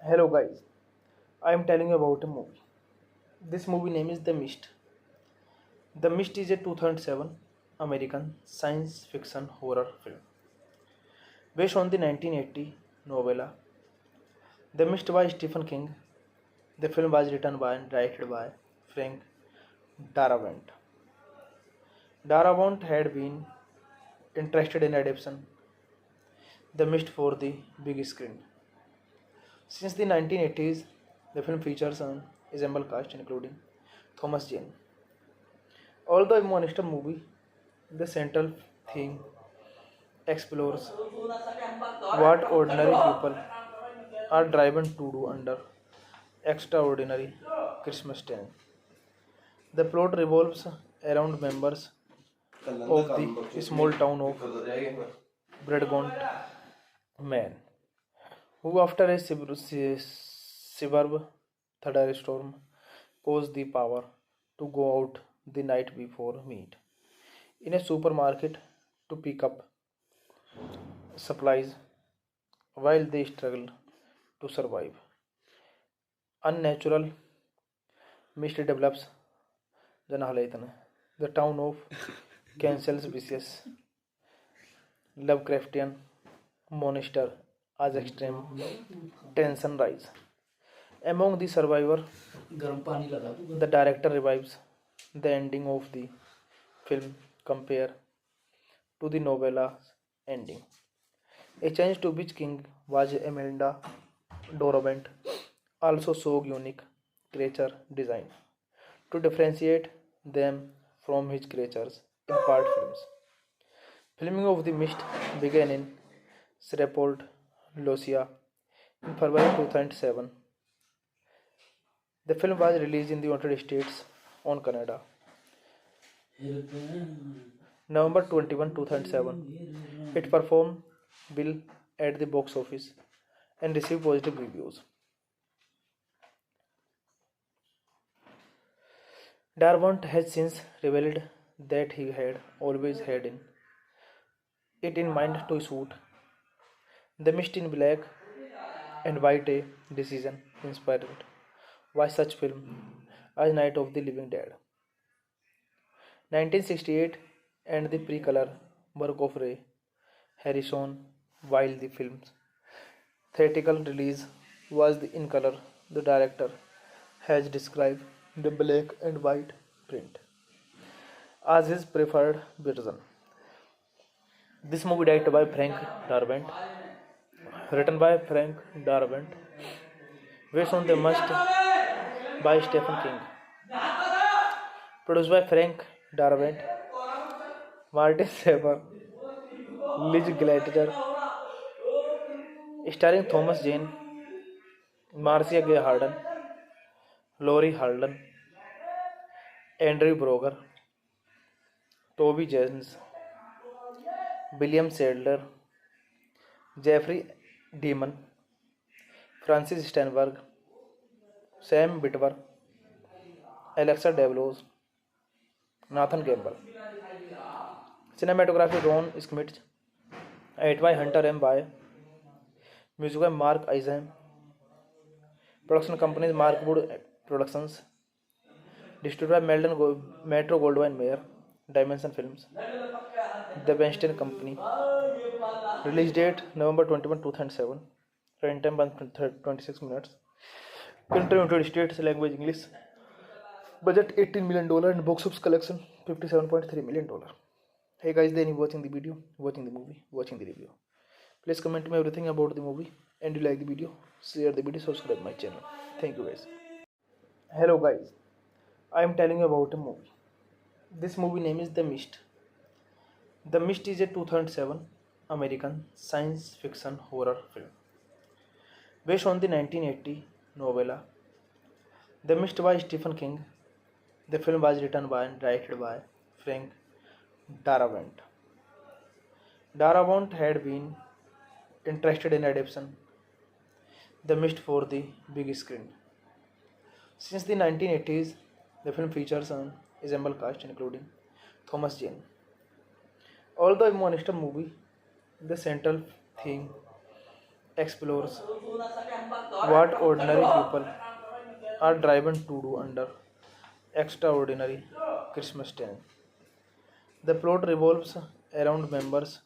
Hello guys, I am telling you about a movie. This movie name is The Mist. The Mist is a 2007 American science fiction horror film based on the 1980 novella The Mist by Stephen King. The film was written by and directed by Frank Darabont. Darabont had been interested in adapting The Mist for the big screen. Since the 1980s, the film features an ensemble cast including Thomas Jane. Although a monster movie, the central theme explores what ordinary people are driven to do under extraordinary Christmas tale. The plot revolves around members of the small town of Bradgont, Maine, who, after a severe thunderstorm, cause the power to go out the night before meet in a supermarket to pick up supplies while they struggle to survive. Unnatural mist develops Janahalaytan. The town of cancels vicious Lovecraftian monster as extreme tension rise. Among the survivor, the director revives the ending of the film compare to the novella's ending. A change to which king was Imelda Dorabent also showed unique creature design to differentiate them from his creatures in part films. Filming of The Mist began in Shreveport, Louisiana in February 2007. The film was released in the United States on Canada November 21, 2007. It performed well at the box office and received positive reviews. Darabont has since revealed that he had always had it in mind to shoot The Mist in black and white, a decision inspired by such film as Night of the Living Dead, 1968, and the pre-color work of Ray Harrison. While the film's theatrical release was in color, the director has described the black and white print as his preferred version. This movie directed by Frank Darabont, written by Frank Darabont, based on The Must by Stephen King, produced by Frank Darabont, Martin Saber, Liz Glatter, starring Thomas Jane, Marcia Gay Harden, Laurie Harden, Andrew Broger, Toby Jones, William Sadler, Jeffrey Demon, Francis Steinberg, Sam Witwer, Alexa Devlos, Nathan Campbell. Cinematography Ron Schmidt, edit by Hunter M. By, music by Mark Eisen, production companies Markwood Productions, distributed by Metro Goldwyn Mayer, Dimension Films, The Weinstein Company. Release date November 21, 2007. Run time 26 minutes. Country United States, language English. Budget $18 million and box office collection $57.3 million. Hey guys, then you watching the video, watching the movie, watching the review. Please comment me everything about the movie, and you like the video, share the video, subscribe my channel. Thank you guys. Hello guys, I am telling you about a movie. This movie name is The Mist. The Mist is a 2007 American science fiction horror film based on the 1980 novella The Mist by Stephen King. The film was written by and directed by Frank Darabont. Darabont had been interested in adapting The Mist for the big screen. Since the 1980s, the film features an ensemble cast including Thomas Jane. Although a monster movie, the central theme explores what ordinary people are driven to do under extraordinary Christmas time. The plot revolves around members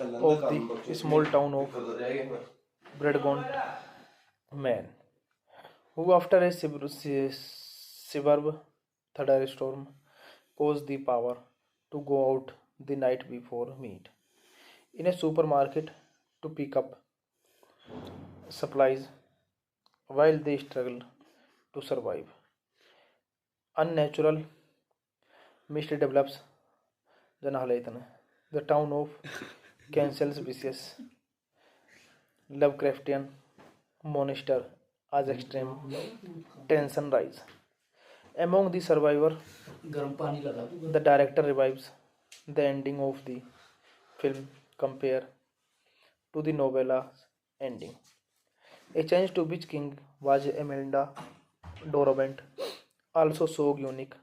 of the small town of Bradgont, Maine, who, after a severe thunderstorm, cause the power to go out the night before meet in a supermarket to pick up supplies while they struggle to survive. Unnatural mist develops Janahalaytan. The town of cancels vicious Lovecraftian monster as extreme tension rise. Among the survivors, the director revives the ending of the film compared to the novella's ending. A change to which king was Imelda Dorabent also showed unique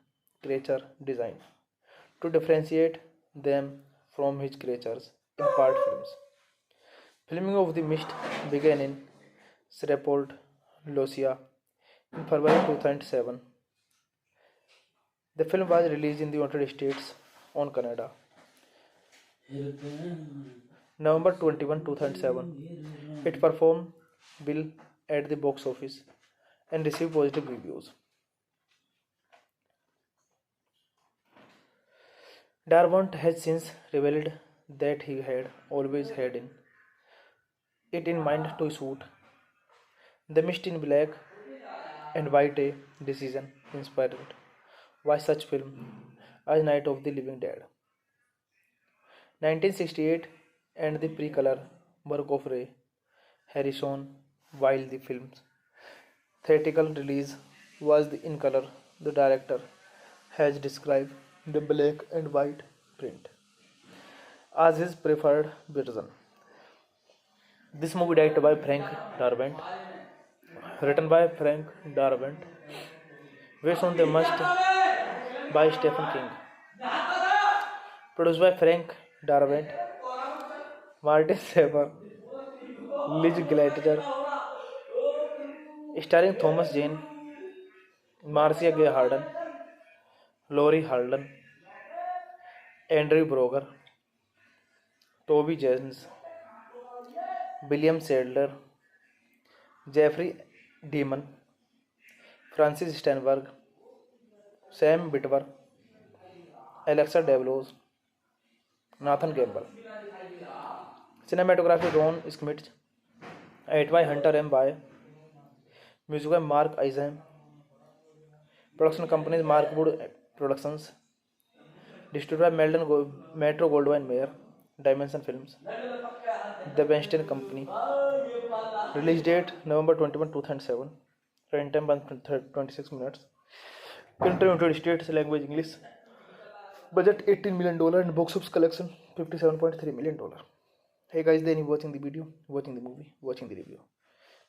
creature design to differentiate them from his creatures in part films. Filming of The Mist began in Shreveport, Louisiana in February 2007. The film was released in the United States on Canada November 21, 2007. It performed well at the box office and received positive reviews. Darabont has since revealed that he had always had it in mind to shoot The Mist in black and white, a decision inspired by such film as Night of the Living Dead, 1968, and the pre-color work of Ray Harrison. While the film's theatrical release was in color, the director has described the black and white print as his preferred version. This movie directed by Frank Darabont, written by Frank Darabont, based on The Must by Stephen King, produced by Frank Darabont, Martin Saber, Liz Glatter, starring Thomas Jane, Marcia Gay Harden, Laurie Harden, Andrew Broger, Toby Jones, William Sadler, Jeffrey Demon, Francis Steinberg, Sam Witwer, Alexa Devlos, Nathan Campbell. Cinematography Ron Schmidt, edit by Hunter M. By, music by Mark Eisen, production companies Markwood Productions, distributed by Metro Goldwyn Mayer, Dimension Films, The Weinstein Company. Release date November 21, 2007. Run time 26 minutes. Country United States, language English. Budget $18 million and box office collection $57.3 million. Hey guys, then you watching the video, watching the movie, watching the review.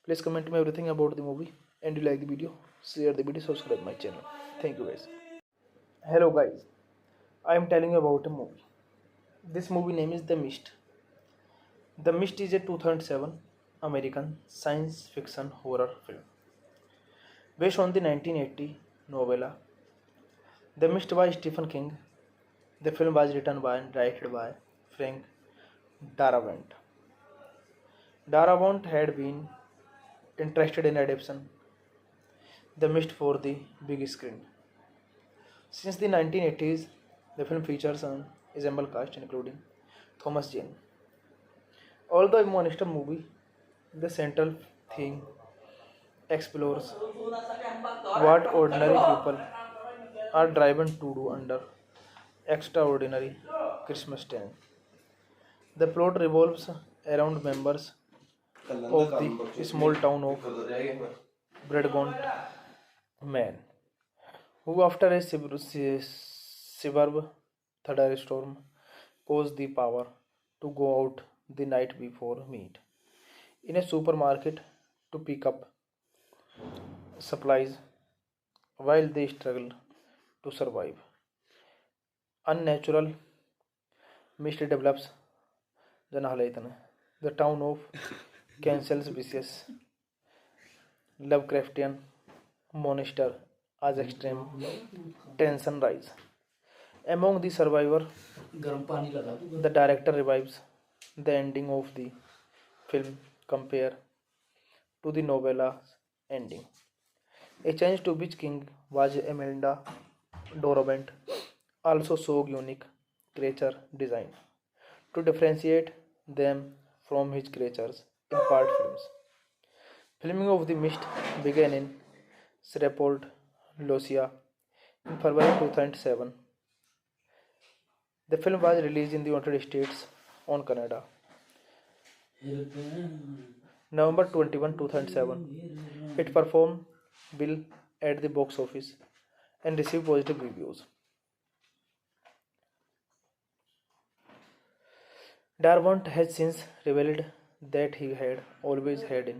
Please comment me everything about the movie, and you like the video, share the video, subscribe my channel. Thank you guys. Hello guys, I am telling you about a movie. This movie name is The Mist. The Mist is a 2007 American science fiction horror film based on the 1980 novella The Mist by Stephen King. The film was written by and directed by Frank Darabont. Darabont had been interested in adapting The Mist for the big screen. Since the 1980s, the film features an ensemble cast including Thomas Jane. Although a monster movie, the central theme explores what ordinary people are driven to do under extraordinary Christmas time. The plot revolves around members of the small town of Bradgont, Maine, who after a severe thunderstorm cause the power to go out the night before meet in a supermarket to pick up supplies while they struggle to survive. Unnatural mist develops the town of cancels vicious Lovecraftian monster as extreme tension rise. Among the survivors, the director revives the ending of the film compared to the novella's ending. A change to which king was Imelda Dorabent also showed unique creature design to differentiate them from his creatures in part films. Filming of The Mist began in Shreveport, Louisiana in February 2007. The film was released in the United States on Canada November 21, 2007. It performed well at the box office and received positive reviews. Darwin has since revealed that he had always had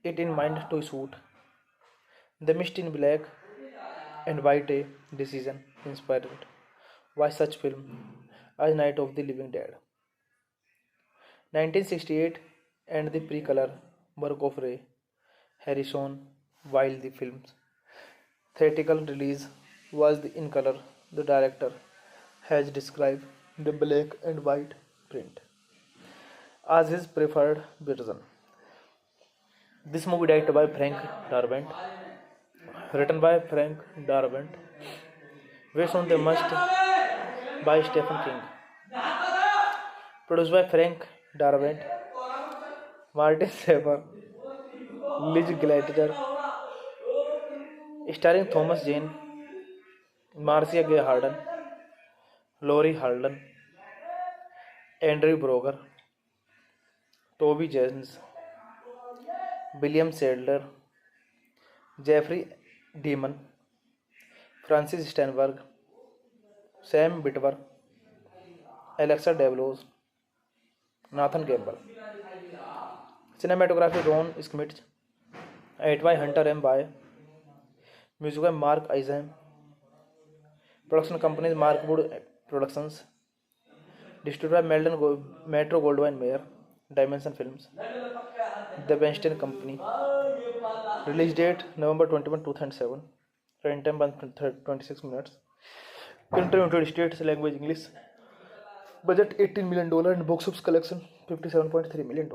it in mind to shoot The Mist in Black and White, a decision inspired by such film as Night of the Living Dead. 1968 and the pre-color work of Ray Harrison, while the film's theatrical release was in color. The director has described the black and white print as his preferred version. This movie directed by Frank Darabont, written by Frank Darabont, based on the must by Stephen King, produced by Frank Darabont, Martin Saber, Liz Glatter, starring Thomas Jane, Marcia Gay Harden, Laurie Harden, Andrew Broger, Toby Jones, William Sadler, Jeffrey Demon, Francis Steinberg, Sam Witwer, Alexa Devlos, Nathan Campbell. Cinematography Ron Schmidt, edit by Hunter M. By, music by Mark Eisen, production companies Markwood Productions, distributed by Metro Goldwyn Mayer, Dimension Films, The Weinstein Company. Release date November 21, 2007. Runtime 26 minutes. Country United States, language English. Budget $18 million and box office collection $57.3 million.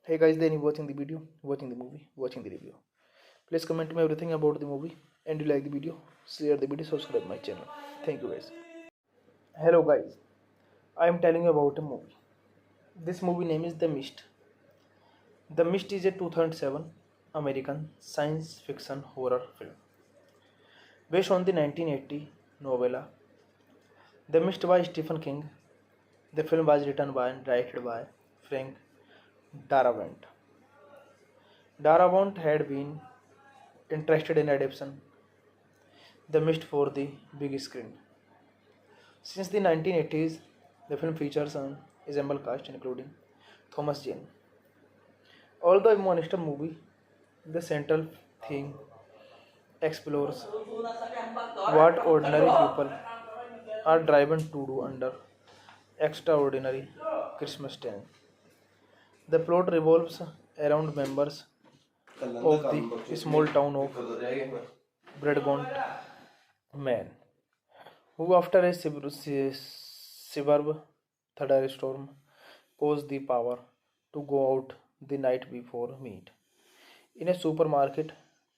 Hey guys, then you watching the video, watching the movie, watching the review. Please comment me everything about the movie, and you like the video, share the video, subscribe my channel. Thank you guys. Hello guys, I am telling you about a movie. This movie name is The Mist. The Mist is a 2007 American science fiction horror film based on the 1980 novella The Mist by Stephen King. The film was written by and directed by Frank Darabont. Darabont had been interested in adapting The Mist for the big screen. Since the 1980s, the film features an ensemble cast including Thomas Jane. Although a monster movie, the central theme explores what ordinary people are driven to do under extraordinary Christmas time. The plot revolves around members of the small town of Bradgont, Man, who after a severe thunderstorm pose the power to go out the night before meet in a supermarket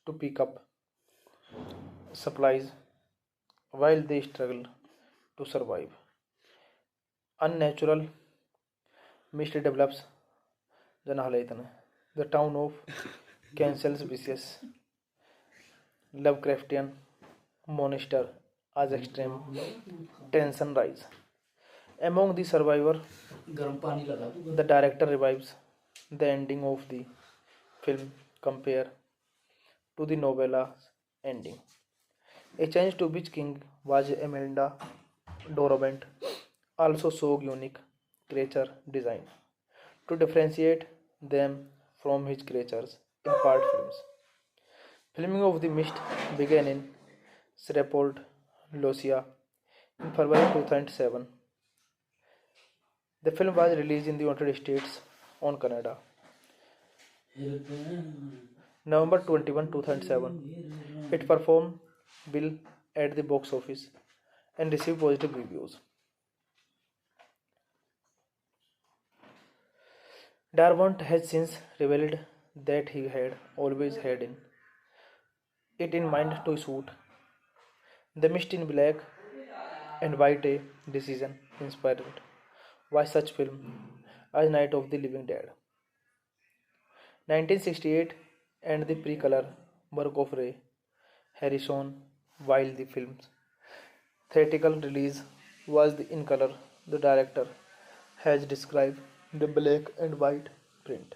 to pick up supplies while they struggle to survive. Unnatural mist develops the town of cancels vicious Lovecraftian monster as extreme tension rise. Among the survivors, the director revives the ending of the film compared to the novella's ending, a change to which King was Imelda Dorabent also saw unique creature design to differentiate them from his creatures in part films. Filming of The Mist began in Shreveport, Louisiana in February 2007. The film was released in the United States on Canada November 21, 2007. It performed well at the box office and received positive reviews. Darwin has since revealed that he had always had it in mind to shoot The Mist in Black and White, a decision inspired by such film as Night of the Living Dead. 1968 and the pre-color work of Ray Harrison, while the film's theatrical release was in color. The director has described the black and white print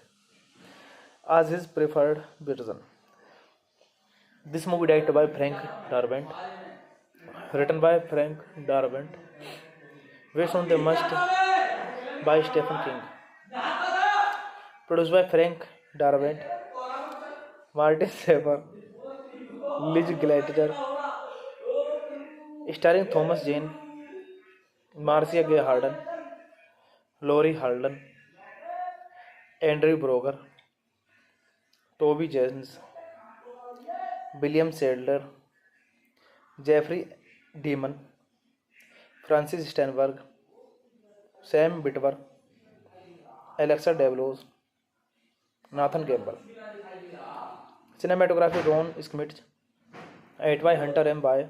as his preferred version. This movie directed by Frank Darabont, written by Frank Darabont, based on The Must by Stephen King, produced by Frank Darabont, Martin Saber, Liz Glatter, starring Thomas Jane, Marcia Gay Harden, Laurie Harden, Andrew Broger, Toby Jones, William Sadler, Jeffrey Deeman, Francis Steinberg, Sam Witwer, Alexa Devlos, Nathan Campbell. Cinematography Ron Schmidt, edit by Hunter M. By,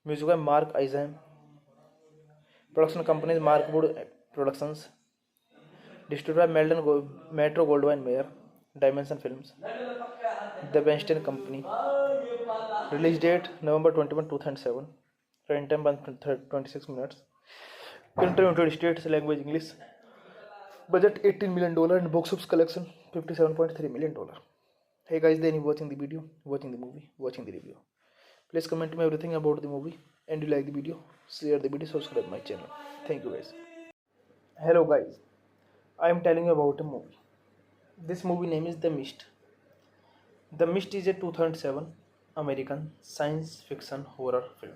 music by Mark Eisen, production companies Markwood Productions, distributed by Metro Goldwyn Mayer, Dimension Films, The Weinstein Company. Release date November 21, 2007. Runtime time 26 minutes. Country United States, language English. Budget $18 million and box office collection $57.3 million. Hey guys, then you watching the video, watching the movie, watching the review. Please comment me everything about the movie, and you like the video, share the video, subscribe my channel. Thank you guys. Hello guys, I am telling you about a movie. This movie name is The Mist. The Mist is a 2007 American science fiction horror film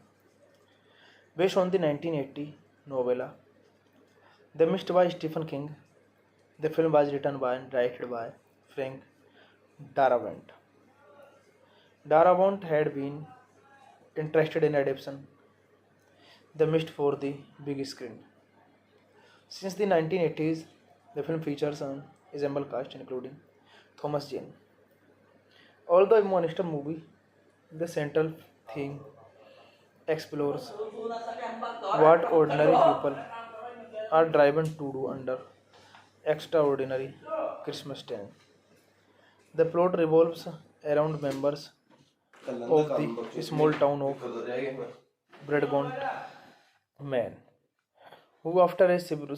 based on the 1980 novella The Mist by Stephen King. The film was written by and directed by Frank Darabont. Darabont had been interested in adapting The Mist for the big screen. Since the 1980s, the film features an ensemble cast including Thomas Jane. Although a monster movie, the central theme explores what ordinary people are driven to do under extraordinary Christmas time. The plot revolves around members of the small town of Bradgont, Maine, who, after a severe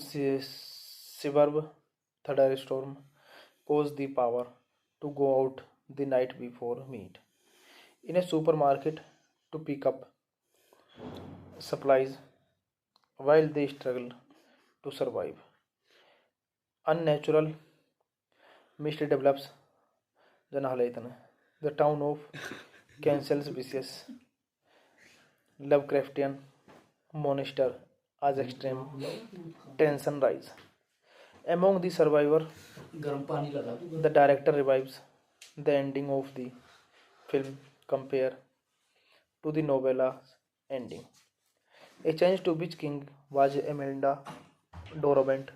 thunderstorm, pose the power to go out the night before meet in a supermarket to pick up supplies while they struggle to survive. Unnatural mist develops the town of cancels vicious Lovecraftian monster as extreme tension rise. Among the survivors, the director revives the ending of the film compared to the novella's ending, a change to which King was Imelda Dorabent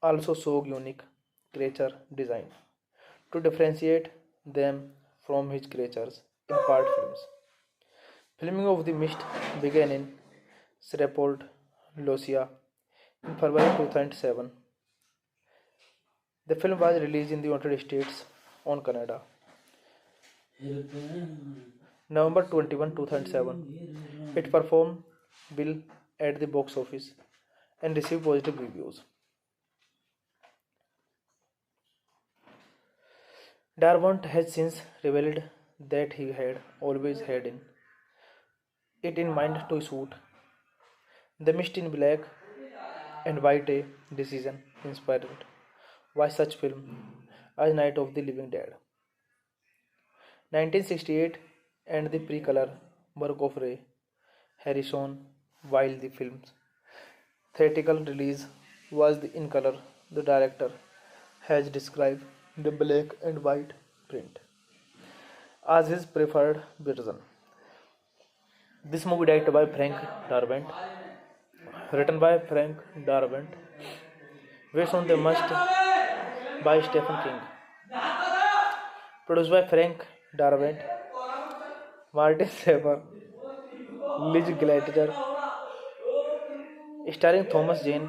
also saw unique creature design to differentiate them from his creatures in part films. Filming of The Mist began in Shreveport, Louisiana in February 2007. The film was released in the United States on Canada November 21, 2007. It performed well at the box office and received positive reviews. Darabont has since revealed that he had always had it in mind to shoot The Mist in black and white, a decision inspired by such film as Night of the Living Dead, 1968, and the pre-color work of Ray Harrison. While the film's theatrical release was in color, the director has described the black and white print as his preferred version. This movie directed by Frank Darabont, written by Frank Darabont, based on The Must by Stephen King, produced by Frank Darabont, Martin Saber, Liz Glatter, starring Thomas Jane,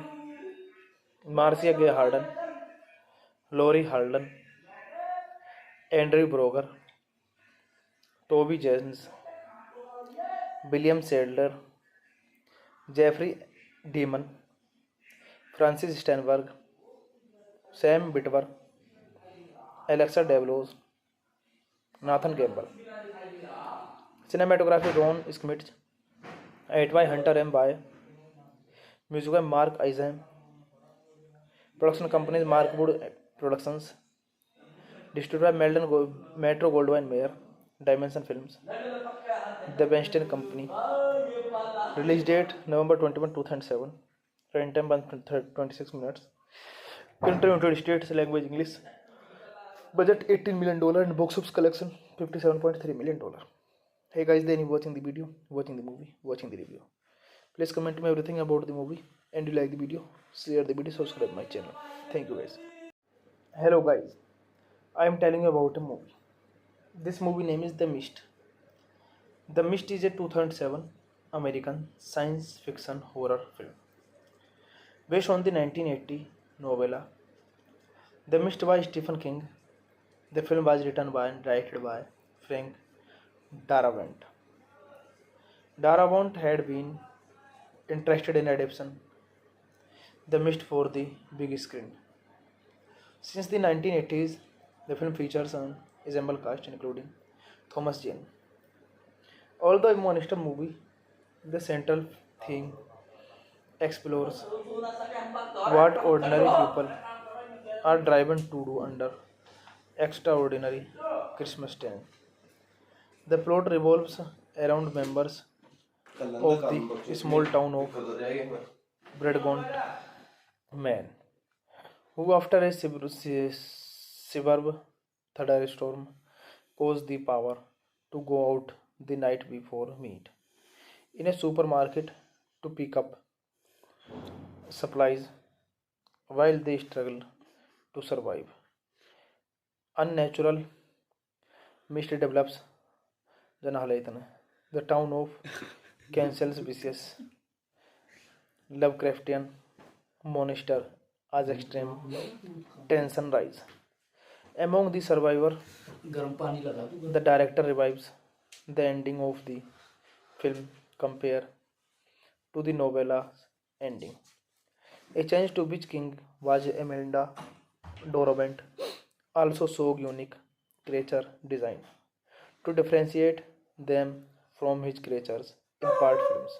Marcia Gay Harden, Laurie Harden, Andrew Broger, Toby Jones, William Sadler, Jeffrey Deeman, Francis Steinberg, Sam Witwer, Alexa Devlos, Nathan Campbell. Cinematography Ron Schmidt. Edit by Hunter M. By. Music by Mark Eisen. Production companies Markwood Productions. Distributed by Metro Goldwyn Mayer. Dimension Films. The Weinstein Company. Release date November 21, 2007. Run time 26 minutes. Country United States, language English. Budget $18 million and box office collection $57.3 million. Hey guys, then you watching the video, watching the movie, watching the review. Please comment me everything about the movie, and you like the video, share the video, subscribe my channel. Thank you guys. Hello guys, I am telling you about a movie. This movie name is The Mist. The Mist is a 2007 American science fiction horror film based on the 1980 novella The Mist by Stephen King. The film was written by and directed by Frank Darabont. Darabont had been interested in adapting The Mist for the big screen. Since the 1980s, the film features an ensemble cast including Thomas Jane. Although a monster movie, the central theme explores what ordinary people are driven to do under extraordinary Christmas time. The plot revolves around members of the small town of Bradgont, Maine, who, after a severe thunderstorm, cause the power to go out the night before meet in a supermarket to pick up supplies while they struggle to survive. Unnatural mist develops the town of cancels vicious Lovecraftian monster as extreme tension rise. Among the survivors, the director revives the ending of the film compared to the novella's ending. A change to which King was Imelda Dorabent also saw unique creature design to differentiate them from his creatures in part films.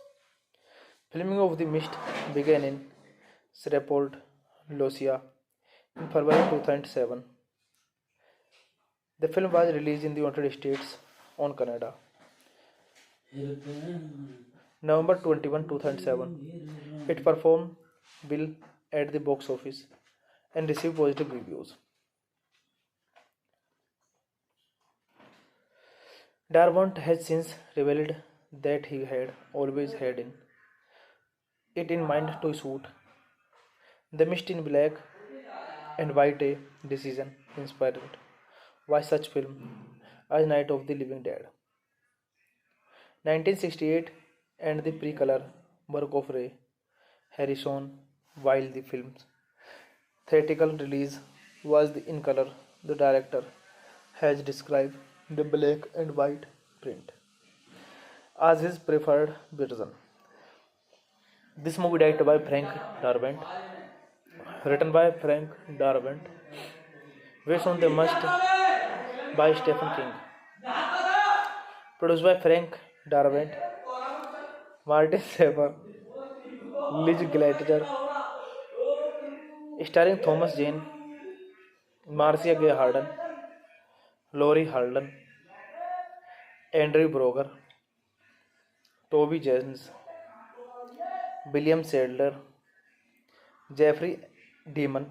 Filming of The Mist began in Shreveport, Louisiana in February 2007. The film was released in the United States on Canada November 21, 2007. It performed well at the box office and received positive reviews. Darabont has since revealed that he had always had it in mind to shoot The Mist in black and white, a decision inspired by such film as Night of the Living Dead, 1968, and the pre-color work of Ray Harrison. While the film's theatrical release was in color, the director has described the black and white print as his preferred version. This movie directed by Frank Darabont, written by Frank Darabont, based on the Mist by Stephen King, produced by Frank Darabont, Martin Saber, Liz Gallagher, starring Thomas Jane, Marcia Gay Harden, Laurie Harden, Andrew Broger, Toby Jones, William Sadler, Jeffrey Demon,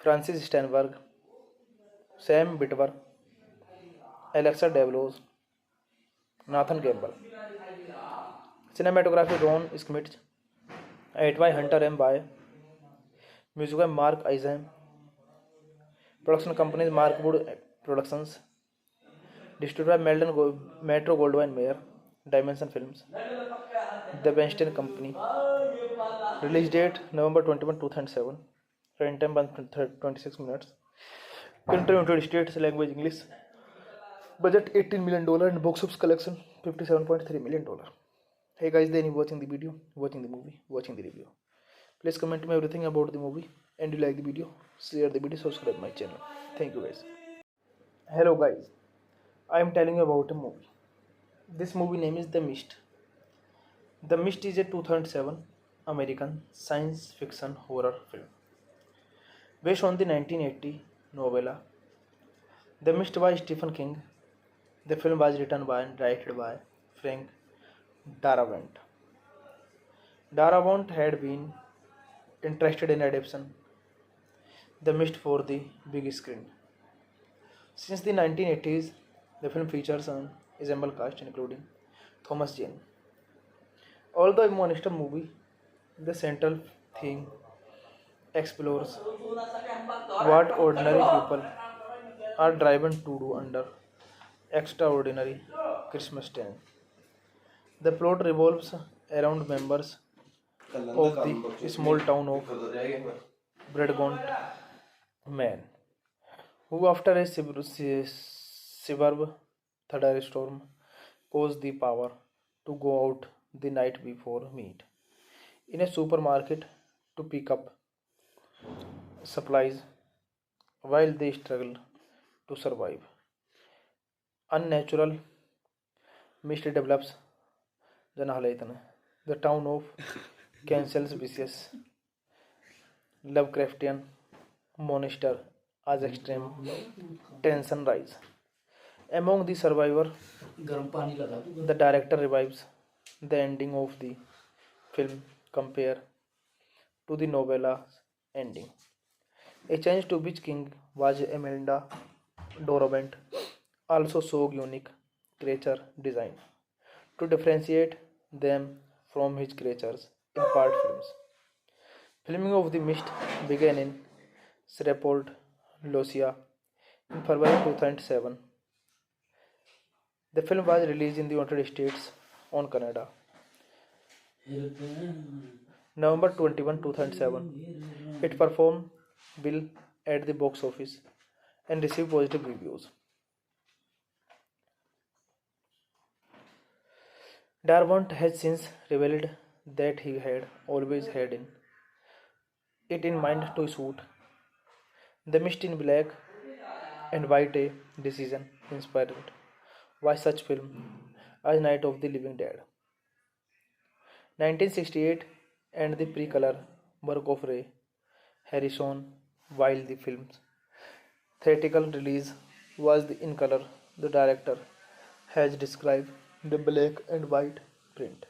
Francis Steinberg, Sam Witwer, Alexa Devlos, Nathan Campbell. Cinematography Ron Schmidt. Edit by Hunter M. By. Music by Mark Eisen. Production companies Markwood Productions. Distributed by Metro Goldwyn Mayer. Dimension Films. The Weinstein Company. Release date November 21, 2007. Run time 26 minutes. Country United States, language English. Budget $18 million and box office collection $57.3 million. Hey guys, then you watching the video, watching the movie, watching the review. Please comment me everything about the movie, and you like the video, share the video, subscribe my channel. Thank you guys. Hello guys, I am telling you about a movie. This movie name is The Mist. The Mist is a 2007 American science fiction horror film based on the 1980 novella The Mist by Stephen King. The film was written by and directed by Frank Darabont. Darabont had been interested in adaptation The Mist for the big screen. Since the 1980s, the film features an ensemble cast including Thomas Jane. Although a monster movie, the central theme explores what ordinary people are driven to do under extraordinary Christmas time. The plot revolves around members of the small town of Bradgont, Man, who after a severe thunderstorm pose the power to go out the night before meet in a supermarket to pick up supplies while they struggle to survive. Unnatural mist develops Janahalaitana. The town of cancels vicious Lovecraftian monster as extreme tension rise. Among the survivors, the director revives the ending of the film compared to the novella's ending. A change to which King was Imelda Dorabent also showed unique creature design to differentiate them from his creatures in part films. Filming of The Mist began in Shreveport, Louisiana in February 2007. The film was released in the United States on Canada November 21, 2007. It performed well at the box office and received positive reviews. Darabont has since revealed that he had always had it in mind to shoot The Mist in black and white, a decision inspired by such film as Night of the Living Dead, 1968, and the pre-color work of Ray Harrison. While the film's theatrical release was in color, the director has described the black and white print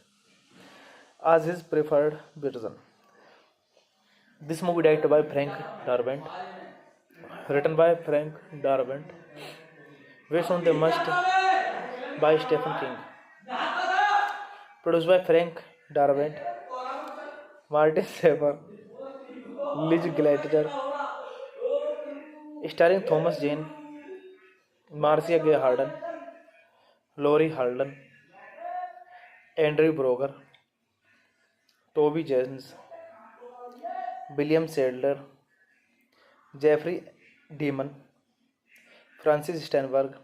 as his preferred version. This movie directed by Frank Darabont, written by Frank Darabont, based on the Must by Stephen King, produced by Frank Darabont, Martin Saber, Liz Gladger, starring Thomas Jane, Marcia Gay Harden, Laurie Harden, Andrew Broger, Toby Jones, William Sadler, Jeffrey Demon, Francis Steinberg,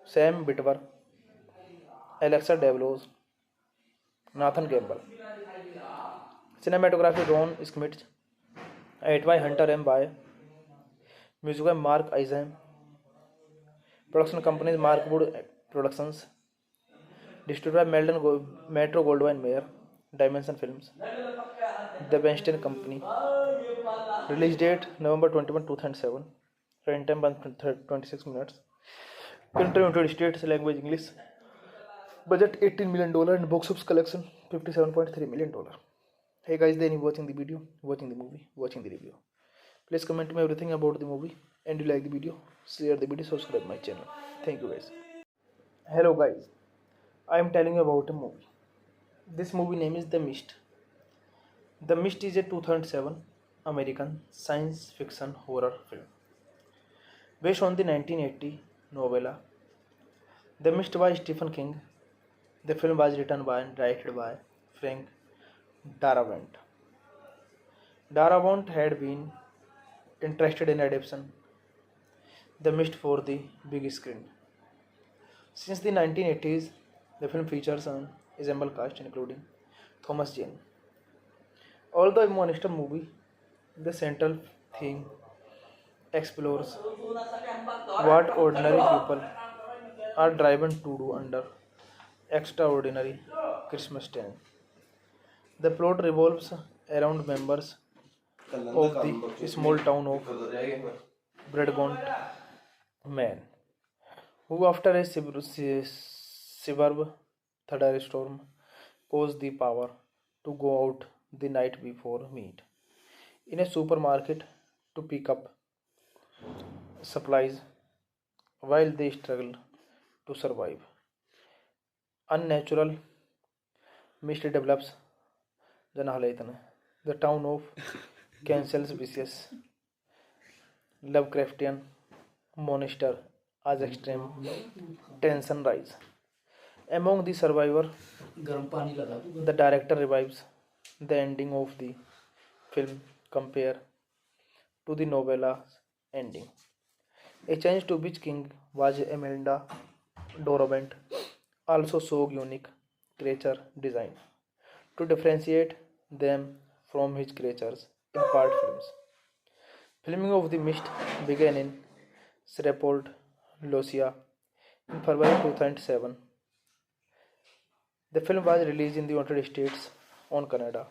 Sam Witwer, Alexa Devlos, Nathan Campbell. Cinematography Ron Schmidt, edit by Hunter M. By, music by Mark Eisen. Production companies Markwood Productions, distributed by Metro Goldwyn Mayer, Dimension Films, The Weinstein Company. Release date November 21, 2007. Runtime 26 minutes. Country United States, language English. Budget $18 million and box office collection $57.3 million. Hey guys, then you watching the video, watching the movie, watching the review. Please comment me everything about the movie, and you like the video, share the video, subscribe my channel. Thank you guys. Hello guys, I am telling you about a movie. This movie name is The Mist. The Mist is a 2007 American science fiction horror film based on the 1980 novella The Mist by Stephen King. The film was written by and directed by Frank Darabont. Darabont had been interested in adaptation The Mist for the big screen. Since the 1980s, the film features an ensemble cast including Thomas Jane. Although a monster movie, The central theme explores what ordinary people are driven to do under extraordinary Christmas time. The plot revolves around members of the small town of Bradgont, Man, who, after a severe thunderstorm, pose the power to go out the night before meet in a supermarket to pick up supplies while they struggle to survive. Unnatural mist develops Janhalaytan. The town of cancels vicious Lovecraftian monster as extreme tension rise. Among the survivors, the director revives the ending of the film compared to the novella's ending. A change to which king was Imelda Dorovant also saw unique creature design to differentiate them from his creatures in part films. Filming of The Mist began in Shreveport, Louisiana in February 2007. The film was released in the United States on Canada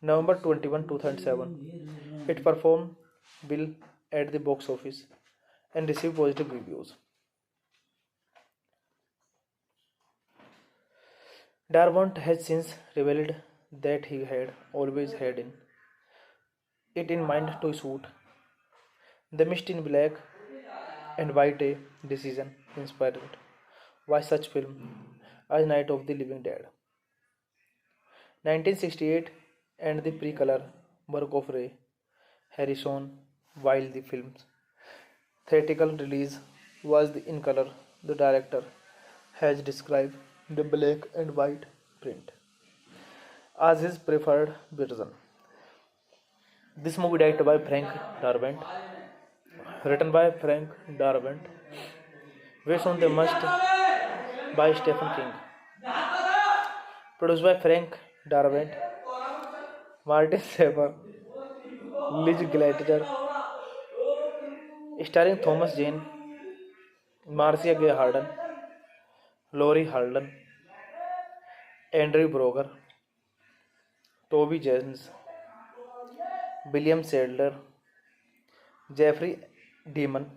November 21, 2007. It performed well at the box office and received positive reviews. Darabont has since revealed that he had always had it in mind to shoot The Mist in black and white, a decision inspired by such film as Night of the Living Dead, 1968, and the pre-color work of Ray Harrison. While the film's theatrical release was in color, the director has described the black and white print as his preferred version. This movie directed by Frank Darabont, written by Frank Darabont, based on the Must by Stephen King, produced by Frank Darabont, Martin Saber, Liz Gladger, starring Thomas Jane, Marcia Gay Harden, Laurie Harden, Andrew Broger, Toby Jones, William Sadler, Jeffrey Demon,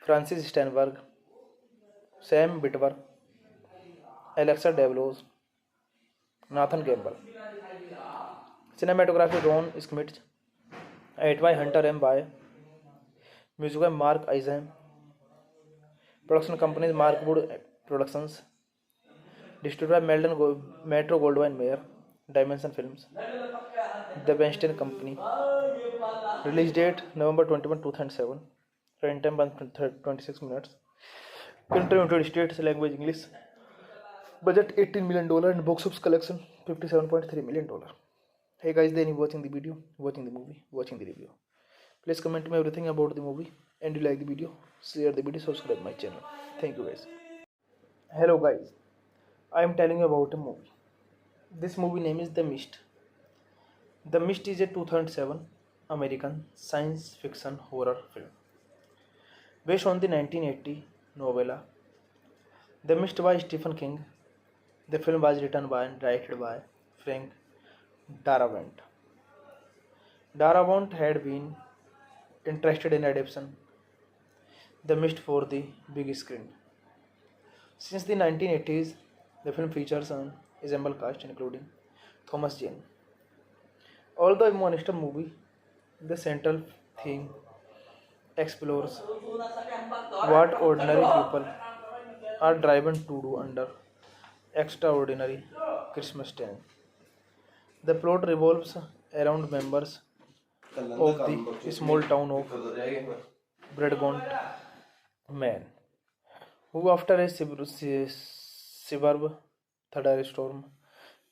Francis Steinberg, Sam Witwer, Alexa Devlos, Nathan Campbell. Cinematography Ron Schmitz, edit by Hunter M. By, music by Mark Eisen, production companies Markwood Productions, distributed by Metro Goldwyn Mayer, Dimension Films, The Weinstein Company. Release date November 21, 2007. Run time 26 minutes. Country United States, language English. Budget $18 million and box office collection $57.3 million. Hey guys, then you watching the video, watching the movie, watching the review. Please comment me everything about the movie, and you like the video, share the video, subscribe my channel. Thank you guys. Hello guys, I am telling you about a movie. This movie name is The Mist. The Mist is a 2007 American science fiction horror film based on the 1980 novella The Mist by Stephen King. The film was written by and directed by Frank Darabont. Darabont had been interested in adapting The Mist for the big screen. Since the 1980s, the film features an ensemble cast including Thomas Jane. Although a monster movie, the central theme explores what ordinary people are driven to do under extraordinary Christmas time. The plot revolves around members of the small town of Bradgont, Man, who, after a severe thunderstorm,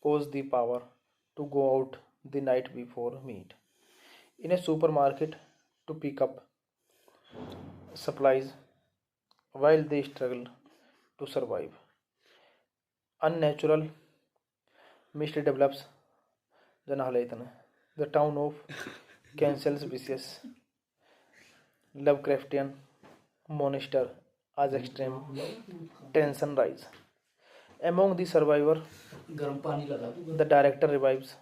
pose the power to go out the night before meet in a supermarket to pick up supplies while they struggle to survive. Unnatural mist develops Janahalaytana, the town of Cancels Vicious, Lovecraftian monster as extreme, tension rise. Among the survivor, the director revives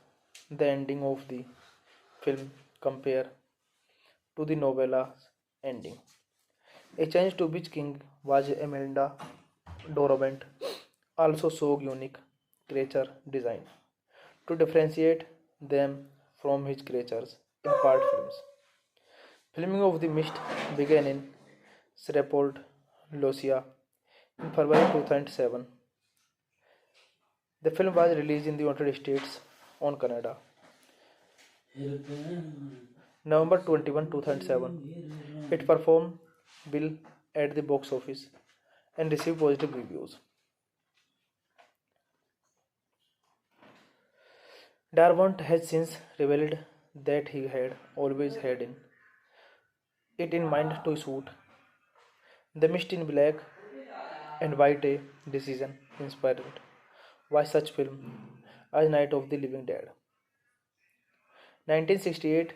the ending of the film compare to the novella's ending. A change to which king was Imelda Dorovent also showed unique creature design to differentiate them from his creatures in part films. Filming of The Mist began in Shreveport, Louisiana in February 2007. The film was released in the United States on Canada November 21, 2007. It performed well at the box office and received positive reviews. Darabont has since revealed that he had always had it in mind to shoot The Mist in black and white, a decision inspired by such film as Night of the Living Dead, 1968,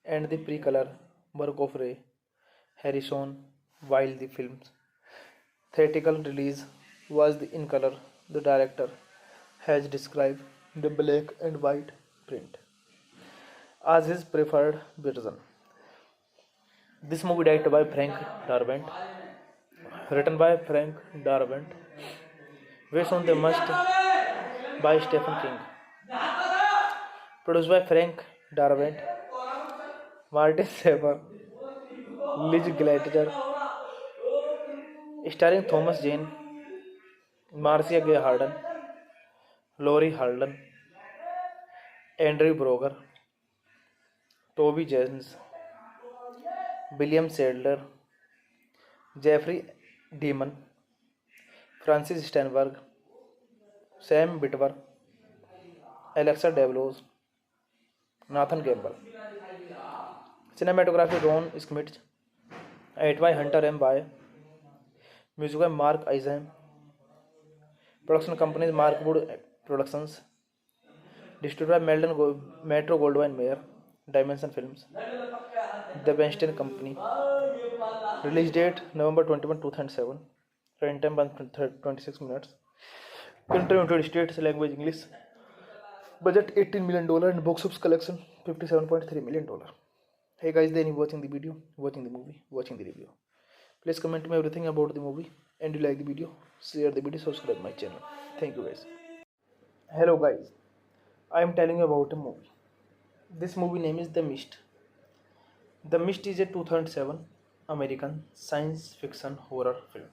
and the pre-color work of Ray Harrison. While the film's theatrical release was in color, the director has described the black and white print as his preferred version. This movie directed by Frank Darabont, written by Frank Darabont, based on the Must by Stephen King, produced by Frank Darabont, Martin Saber, Liz Gladger, starring Thomas Jane, Marcia Gay Harden, Laurie Harden, Andrew Broger, Toby Jones, William Sadler, Jeffrey Demon, Francis Steinberg, Sam Witwer, Alexa Devlos, Nathan Campbell. Cinematography Ron Schmidt, edit by Hunter M. By, music by Mark Eisen, production companies Markwood Productions, distributed by Metro Goldwyn Mayer, Dimension Films, The Weinstein Company. Release date November 21, 2007. Runtime 26 minutes. Country United States, language English. Budget $18 million and box office collection $57.3 million. Hey guys, then you watching the video, watching the movie, watching the review. Please comment me everything about the movie, and you like the video, share the video, subscribe my channel. Thank you guys. Hello guys, I am telling you about a movie. This movie name is The Mist. The Mist is a 2007 American science fiction horror film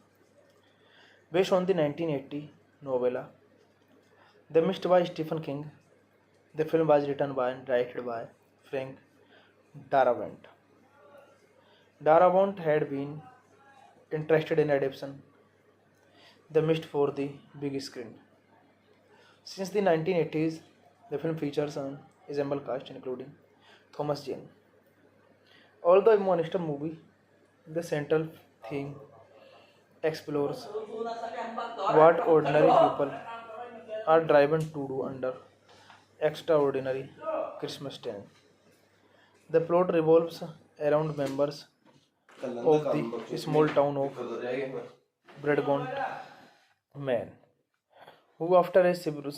based on the 1980 novella The Mist by Stephen King. The film was written by and directed by Frank Darabont. Darabont had been interested in adapting The Mist for the big screen. Since the 1980s, the film features an ensemble cast including Thomas Jane. Although a monster movie, the central theme explores what ordinary people are driven to do under extraordinary Christmas time. The plot revolves around members of the small town of Bradgont, Man, who after a severe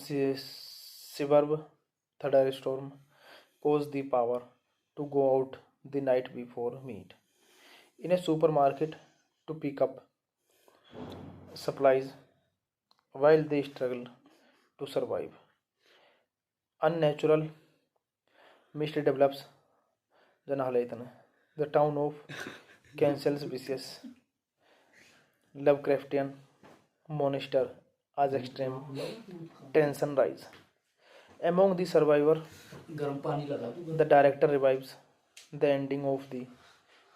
thunderstorm pose the power to go out the night before meet in a supermarket to pick up supplies while they struggle to survive. Unnatural mist develops Janahalaytana, the town of Cancels Vicious, Lovecraftian monster as extreme, tension rise. Among the survivor, the director revives the ending of the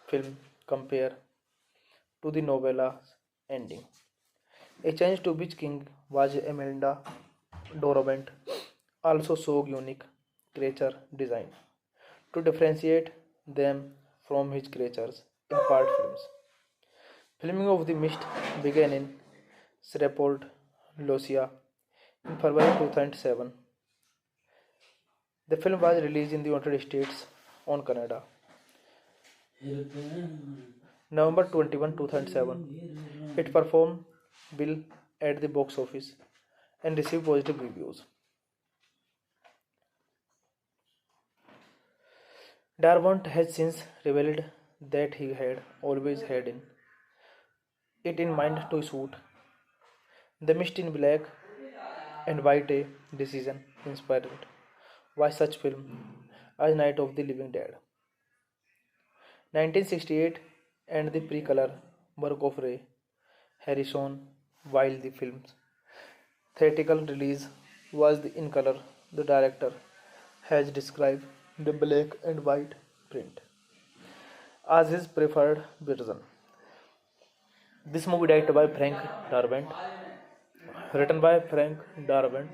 film compare to the novella's ending. A change to which king was Imelda Dorovent also showed unique creature design to differentiate them from his creatures in part films. Filming of The Mist began in Shreveport, Louisiana in February 2007. The film was released in the United States on Canada, November 21, 2007. It performed well at the box office and received positive reviews. Darabont has since revealed that he had always had it in mind to shoot The Mist in Black and White, a decision inspired by such film as Night of the Living Dead, 1968, and the prequel work of Ray Harrison. While the film's theatrical release was in color, the director has described the black and white print as his preferred version. This movie directed by Frank Darabont, written by Frank Darabont,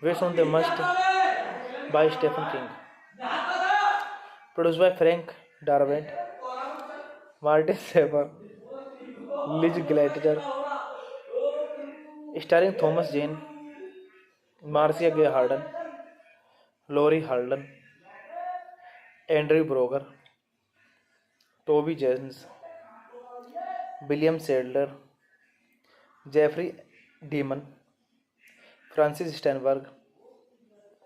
based on the Must by Stephen King, produced by Frank Darabont, Martin Saber, Liz Glatter, starring Thomas Jane, Marcia Gay Harden, Laurie Harden, Andrew Broger, Toby Jones, William Sadler, Jeffrey Demon, Francis Steinberg,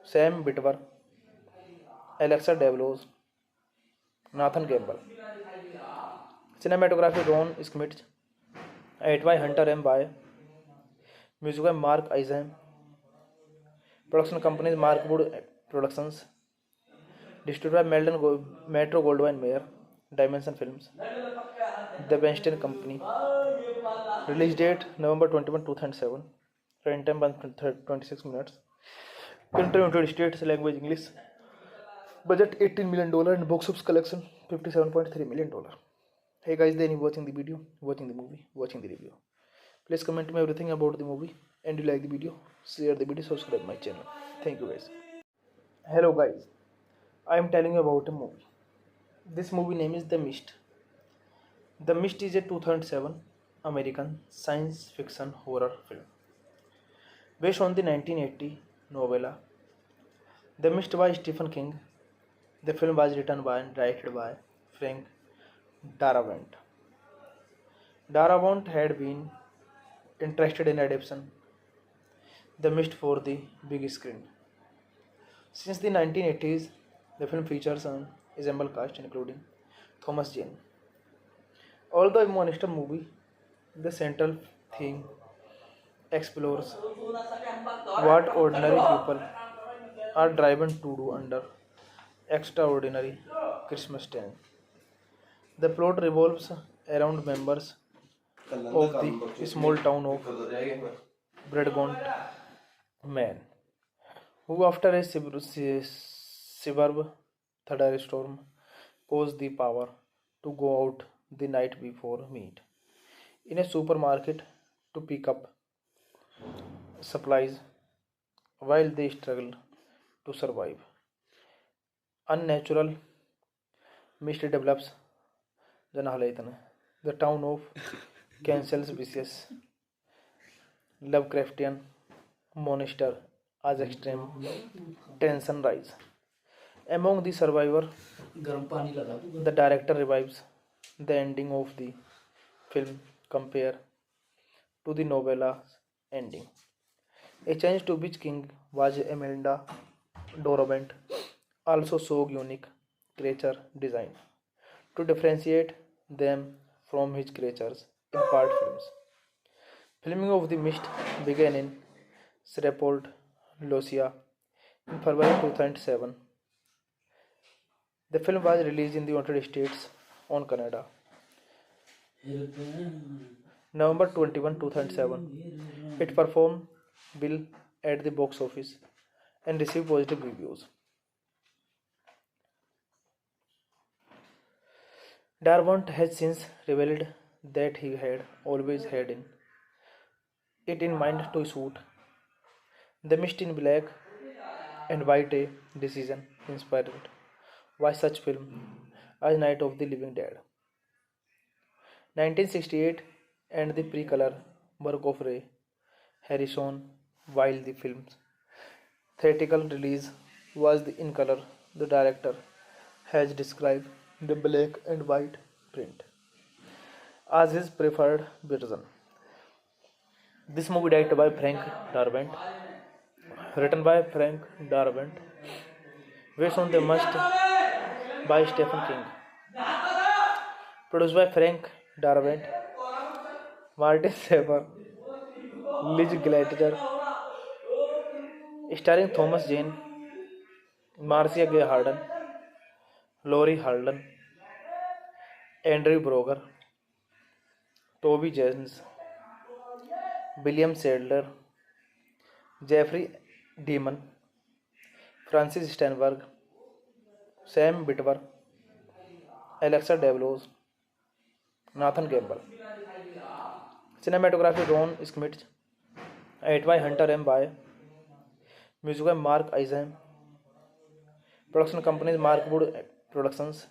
Sam Witwer, Alexa Devlos, Nathan Campbell. Cinematography Ron Schmidt, edit by Hunter M. By, music by Mark Eisen, production companies Markwood Productions, distributed by Metro Goldwyn Mayer, Dimension Films, The Weinstein Company. Release date November 21, 2007. Run time 26 minutes. Country United States, language English. Budget $18 million and box office collection $57.3 million. Hey guys, then you watching the video, watching the movie, watching the review. Please comment me everything about the movie, and you like the video, share the video, subscribe my channel. Thank you guys. Hello guys, I am telling you about a movie. This movie name is The Mist. The Mist is a 2007 American science fiction horror film based on the 1980 novella The Mist by Stephen King. The film was written by and directed by Frank Darabont. Darabont had been interested in adapting The Mist for the big screen. Since the 1980s, the film features an ensemble cast including Thomas Jane. Although a monster movie, the central theme explores what ordinary people are driven to do under extraordinary Christmas time. The plot revolves around members of the small town of Bradgont, Man, who after a severe thunderstorm pose the power to go out the night before meet in a supermarket to pick up supplies while they struggle to survive. Unnatural mist develops the town of cancels vicious Lovecraftian monster as extreme tension rise. Among the survivors, the director revives the ending of the film compared to the novella's ending. A change to which King was Imelda Dorabent also saw unique creature design to differentiate them from his creatures in part films. Filming of The Mist began in Shreveport, Louisiana in February 2007. The film was released in the United States on Canada, November 21, 2007. It performed well at the box office and received positive reviews. Darabont has since revealed that he had always had it in mind to shoot The Mist in Black and White, a decision inspired by such film as Night of the Living Dead, 1968, and the prequel work of Ray Harrison. While the film's theatrical release was in color. The director has described the black and white print as his preferred version. This movie directed by Frank Darabont, written by Frank Darabont, based on the Must by Stephen King, produced by Frank Darabont, Martin Saber, Liz Gladiator, starring Thomas Jane, Marcia Gay Harden, Laurie Harden, Andrew Broger, Toby Jones, William Sadler, Jeffrey Demon, Francis Steinberg, Sam Witwer, Alexa Devlos, Nathan Gamble. Cinematography Ron Schmidt, edit by Hunter M. By, music by Mark Eisen, production companies Markwood Productions,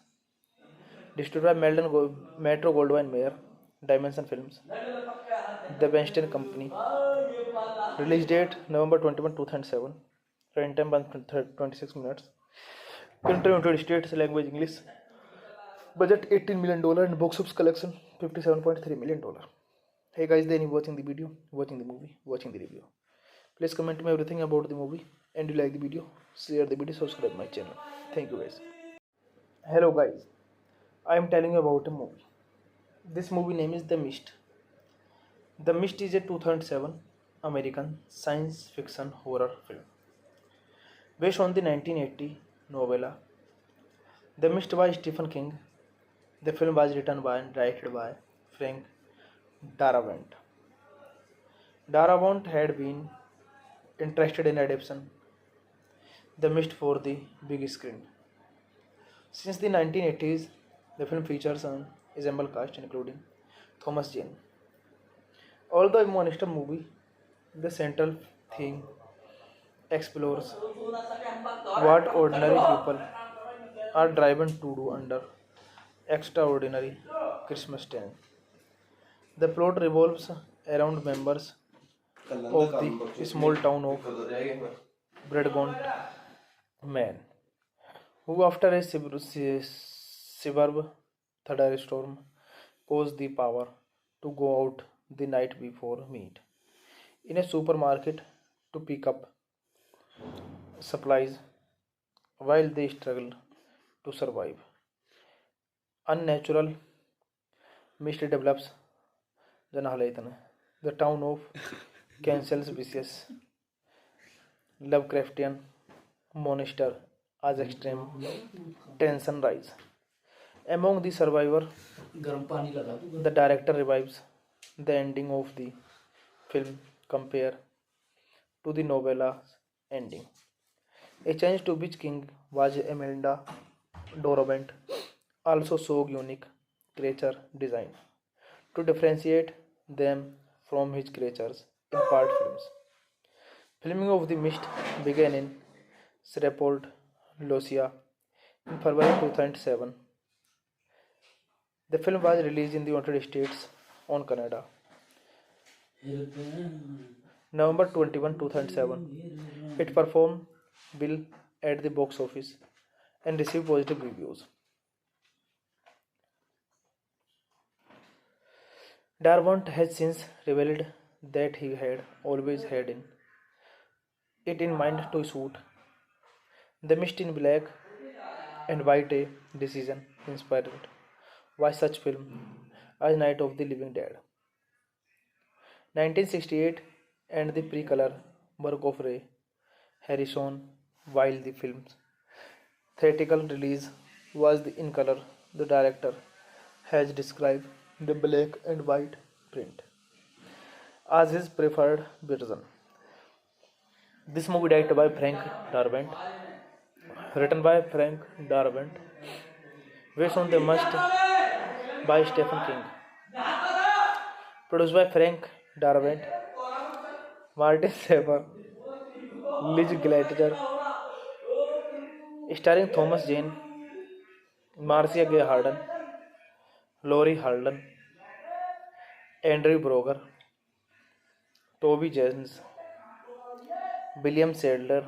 distributed by Metro Goldwyn Mayer, Dimension Films, The Weinstein Company. Release date November 21, 2007. Runtime time 26 minutes. Country United States, language English. Budget $18 million and box office collection $57.3 million. Hey guys, then you watching the video, watching the movie, watching the review. Please comment me everything about the movie, and you like the video, share the video, subscribe my channel. Thank you guys. Hello guys, I am telling you about a movie. This movie name is The Mist. The Mist is a 2007 American science fiction horror film based on the 1980 novella The Mist by Stephen King. The film was written by and directed by Frank Darabont. Darabont had been interested in adapting The Mist for the big screen. Since the 1980s, the film features an ensemble cast including Thomas Jane. Although a monster movie, the central theme explores what ordinary people are driven to do under extraordinary Christmas time. The plot revolves around members of the small town of Bradgont, Maine, who after a severe thunderstorm pose the power to go out the night before meet in a supermarket to pick up supplies while they struggle to survive. Unnatural mist develops the town of cancels vicious Lovecraftian monster as extreme tension rise. Among the survivors, the director revives the ending of the film compared to the novella's ending. A change to which King was Imelda Dorabent also saw unique creature design to differentiate them from his creatures in part films. Filming of The Mist began in Shreveport, Louisiana in February 2007. The film was released in the United States on Canada November 21, 2007. It performed well at the box office and received positive reviews. Darabont has since revealed that he had always had it in mind to shoot The Mist in black and white, a decision inspired by such film as Night of the Living Dead, 1968, and the pre-color work of Ray Harrison. While the film's theatrical release was in color, the director has described the black and white print as his preferred version. This movie directed by Frank Darabont, written by Frank Darabont, based on the Must by Stephen King, produced by Frank Darabont, Martin Saber, Liz Gladiator, starring Thomas Jane, Marcia Gay Harden, Laurie Harden, Andrew Broger, Toby Jones, William Sadler,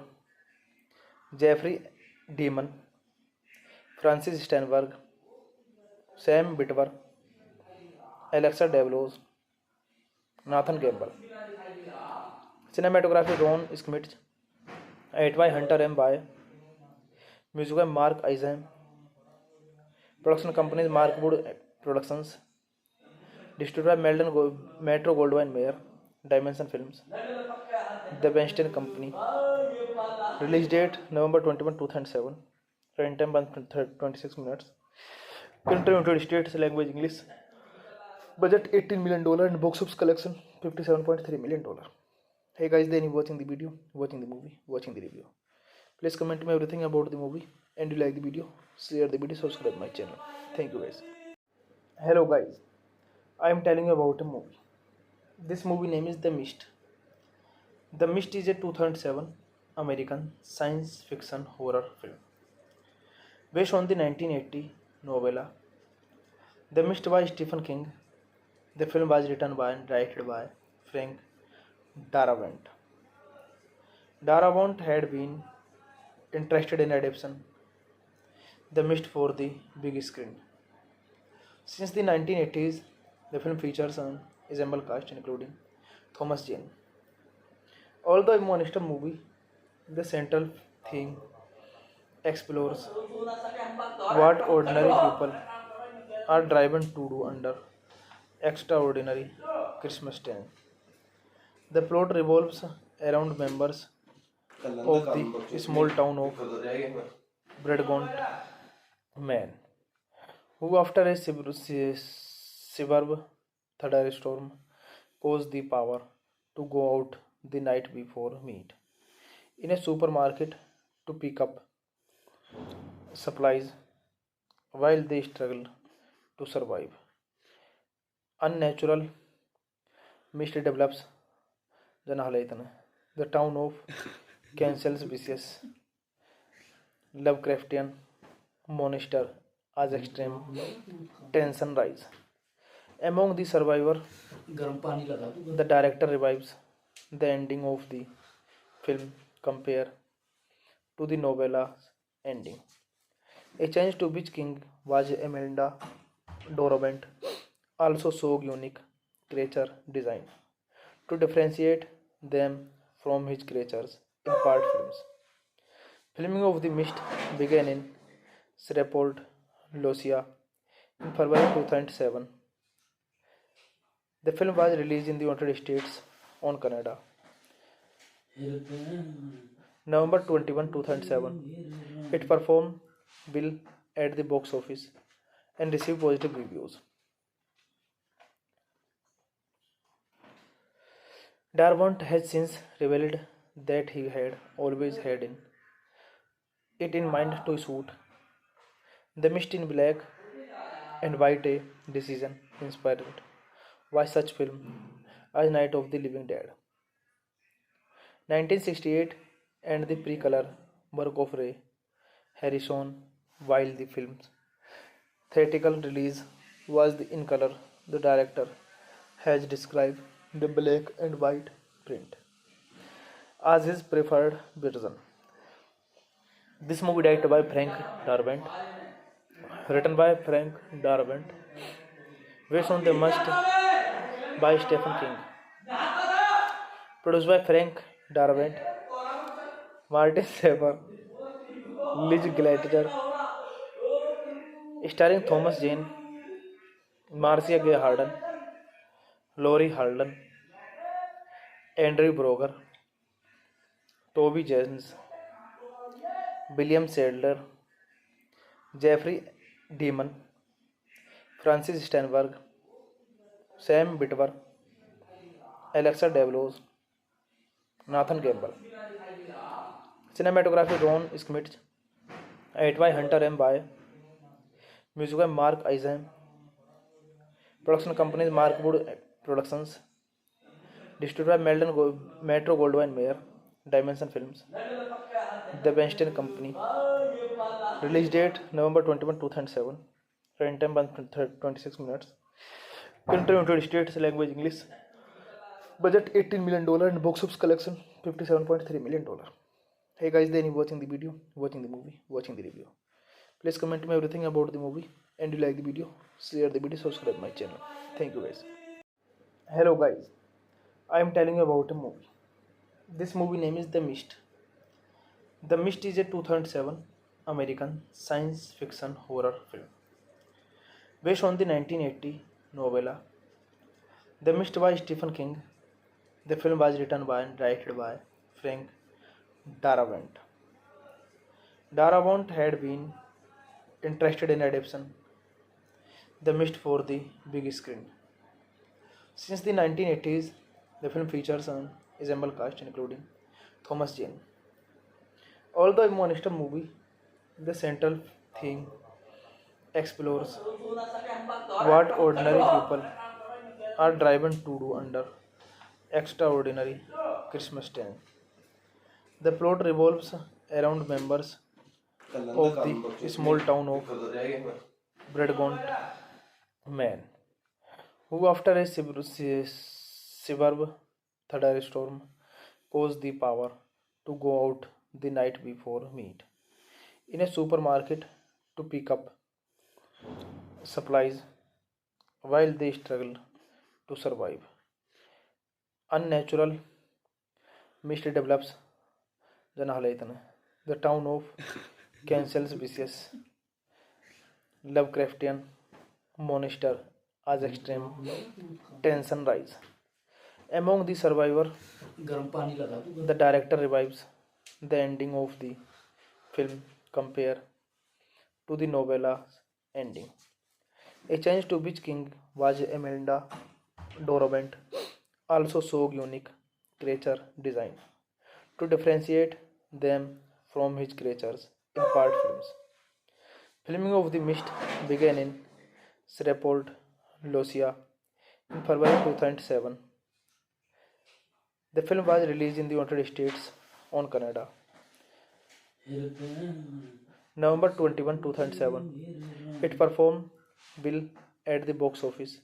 Jeffrey Deeman, Francis Steinberg, Sam Witwer, Alexa Devlos, Nathan Gamble. Cinematography Ron Schmitz, edit by Hunter M. Bai, music by Mark Eisen, production companies Markwood Productions, distributed by Metro Goldwyn Mayer, Dimension Films, The Weinstein Company. Release date November 21, 2007. Runtime time 26 minutes. Country United States, language English. Budget $18 million and box office collection $57.3 million. Hey guys, then you watching the video, watching the movie, watching the review. Please comment me everything about the movie, and you like the video, share the video, subscribe my channel. Thank you guys. Hello guys, I am telling you about a movie. This movie name is The Mist. The Mist is a 2007 American science fiction horror film based on the 1980 novella The Mist by Stephen King. The film was written by and directed by Frank Darabont. Darabont had been interested in adapting The Mist for the big screen. Since the 1980s, the film features an ensemble cast including Thomas Jane. Although a monster movie, the central theme explores what ordinary people are driven to do under extraordinary Christmas time. The plot revolves around members of the small town of Bredgaunt, Maine, who after a severe thunderstorm pose the power to go out the night before meet in a supermarket to pick up supplies while they struggle to survive. Unnatural mist develops the town of cancels vicious Lovecraftian monster as extreme tension rise. Among the survivors, the director revives the ending of the film compared to the novella's ending. A change to which King was Imelda Dorabent also saw unique creature design to differentiate them from his creatures in part films. Filming of The Mist began in Shreveport, Louisiana in February 2007. The film was released in the United States on Canada November 21, 2007. It performed well at the box office and received positive reviews. Darabont has since revealed that he had always had it in mind to shoot The Mist in black and white, a decision inspired by such film as Night of the Living Dead, 1968, and the pre-color work of Ray Harrison. While the film's theatrical release was in color, the director has described the black and white print as his preferred version. This movie directed by Frank Darabont, written by Frank Darabont, based on The Mist by Stephen King, produced by Frank Darabont, Martin Saber, Liz Glatter, starring Thomas Jane, Marcia Gay Harden, Laurie Harden, Andrew Broger, Toby Jones, William Sadler, Jeffrey Deeman, Francis Steinberg, Sam Witwer, Alexa Devlos, Nathan Gamble. Cinematography Ron Schmitz, edit by Hunter M. Bai, music by Mark Eisen, production companies Markwood Productions, distributed by Metro Goldwyn Mayer, Dimension Films, The Weinstein Company. Release date November 21, 2007. Runtime time 26 minutes. Country United States, language English. Budget $18 million and box office collection $57.3 million. Hey guys, then you watching the video, watching the movie, watching the review. Please comment me everything about the movie, and you like the video, share the video, subscribe my channel. Thank you guys. Hello guys, I am telling you about a movie. This movie name is The Mist. The Mist is a 2007 American science fiction horror film based on the 1980 novella The Mist by Stephen King. The film was written by and directed by Frank Darabont. Darabont had been interested in adaptation The Mist for the big screen. Since the 1980s, the film features an ensemble cast including Thomas Jane. Although a monster movie, the central theme explores what ordinary people are driven to do under extraordinary Christmas time. The plot revolves around members of the small town of Bradgont, Man, who after a severe thunderstorm pose the power to go out the night before meet in a supermarket to pick up supplies while they struggle to survive. Unnatural mist develops Janahalaytan. The town of cancels vicious Lovecraftian monster as extreme tension rise. Among the survivor, the director revives the ending of the film compared to the novella's ending. A change to which King was Imelda Dorabent also saw unique creature design to differentiate them from his creatures in part films. Filming of The Mist began in Shreveport, Louisiana in February 2007. The film was released in the United States on Canada November 21, 2007. It performed well at the box office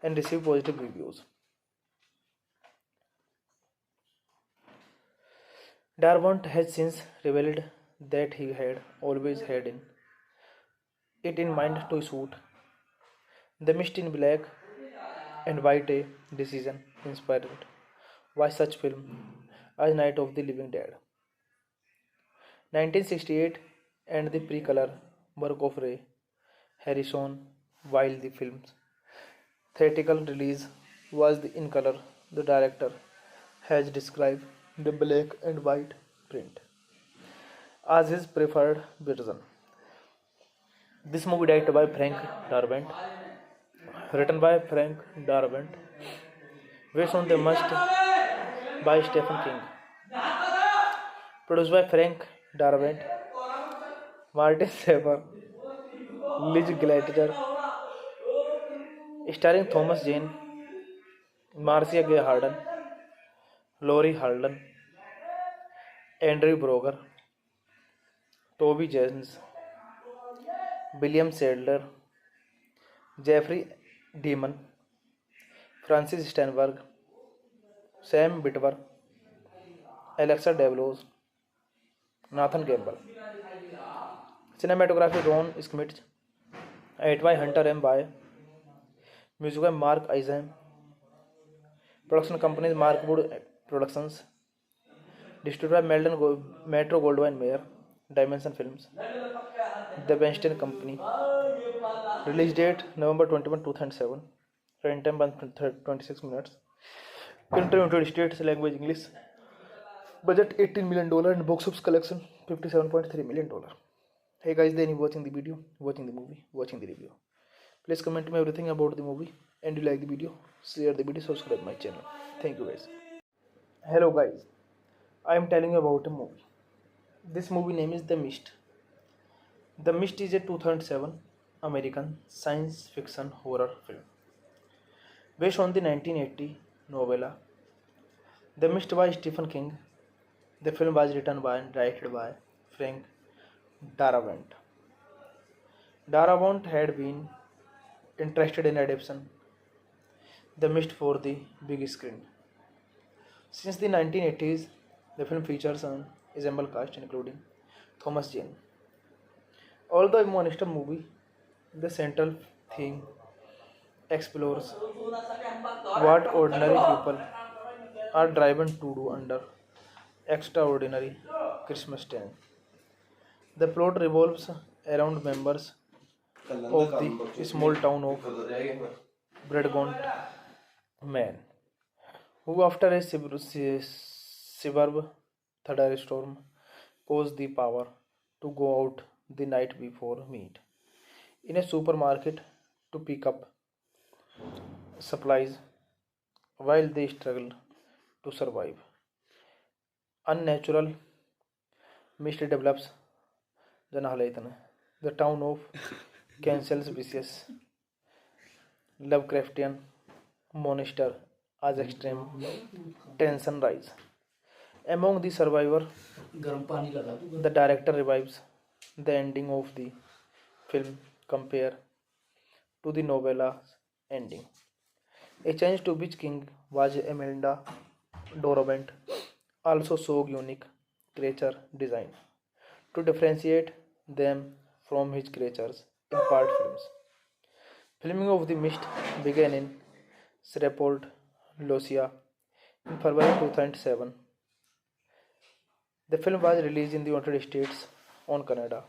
and received positive reviews. Darwin has since revealed that he had always had it in mind to shoot The Mist in black and white, a decision inspired by such film as Night of the Living Dead, 1968, and the pre-color work of Ray Harrison. While the film's theatrical release was in color, the director has described the black and white print as his preferred version. This movie directed by Frank Darabont, written by Frank Darabont, based on The Mist by Stephen King, produced by Frank Darabont, Martin Saber, Liz Glatter, starring Thomas Jane, Marcia Gay Harden, Laurie Harden, Andrew Broger, Toby Jones, William Sadler, Jeffrey Demon, Francis Steinberg, Sam Witwer, Alexa Devlos, Nathan Gamble. Cinematography Ron Schmidt, edit by Hunter M. By, music by Mark Eisen, production companies Markwood Productions, distributed by Metro Goldwyn Mayer, Dimension Films, The Weinstein Company. Release date November 21, 2007. Runtime time 26 minutes. Country United States, language English. Budget $18 million and box office collection $57.3 million. Hey guys, then you watching the video, watching the movie, watching the review. Please comment me everything about the movie, and you like the video, share the video, subscribe my channel. Thank you guys. Hello guys, I am telling you about a movie. This movie name is The Mist. The Mist is a 2007 American science fiction horror film based on the 1980 novella The Mist by Stephen King. The film was written by and directed by Frank Darabont. Darabont had been interested in adaptation The Mist for the big screen. Since the 1980s, the film features an ensemble cast including Thomas Jane. Although a monster movie, the central theme explores what ordinary people are driven to do under extraordinary Christmas time. The plot revolves around members of the small town of Bradgont, Maine, who, after a severe thunderstorm, pose the power to go out the night before meet in a supermarket to pick up supplies while they struggle to survive. Unnatural mist develops Janahalaytan. The town of cancels vicious Lovecraftian monster as extreme tension rise. Among the survivors, the director revives the ending of the film compared to the novella's ending. A change to which King was Imelda Dorabent also saw unique creature design to differentiate them from his creatures in part films. Filming of The Mist began in Shreveport, Louisiana in February 2007. The film was released in the United States on Canada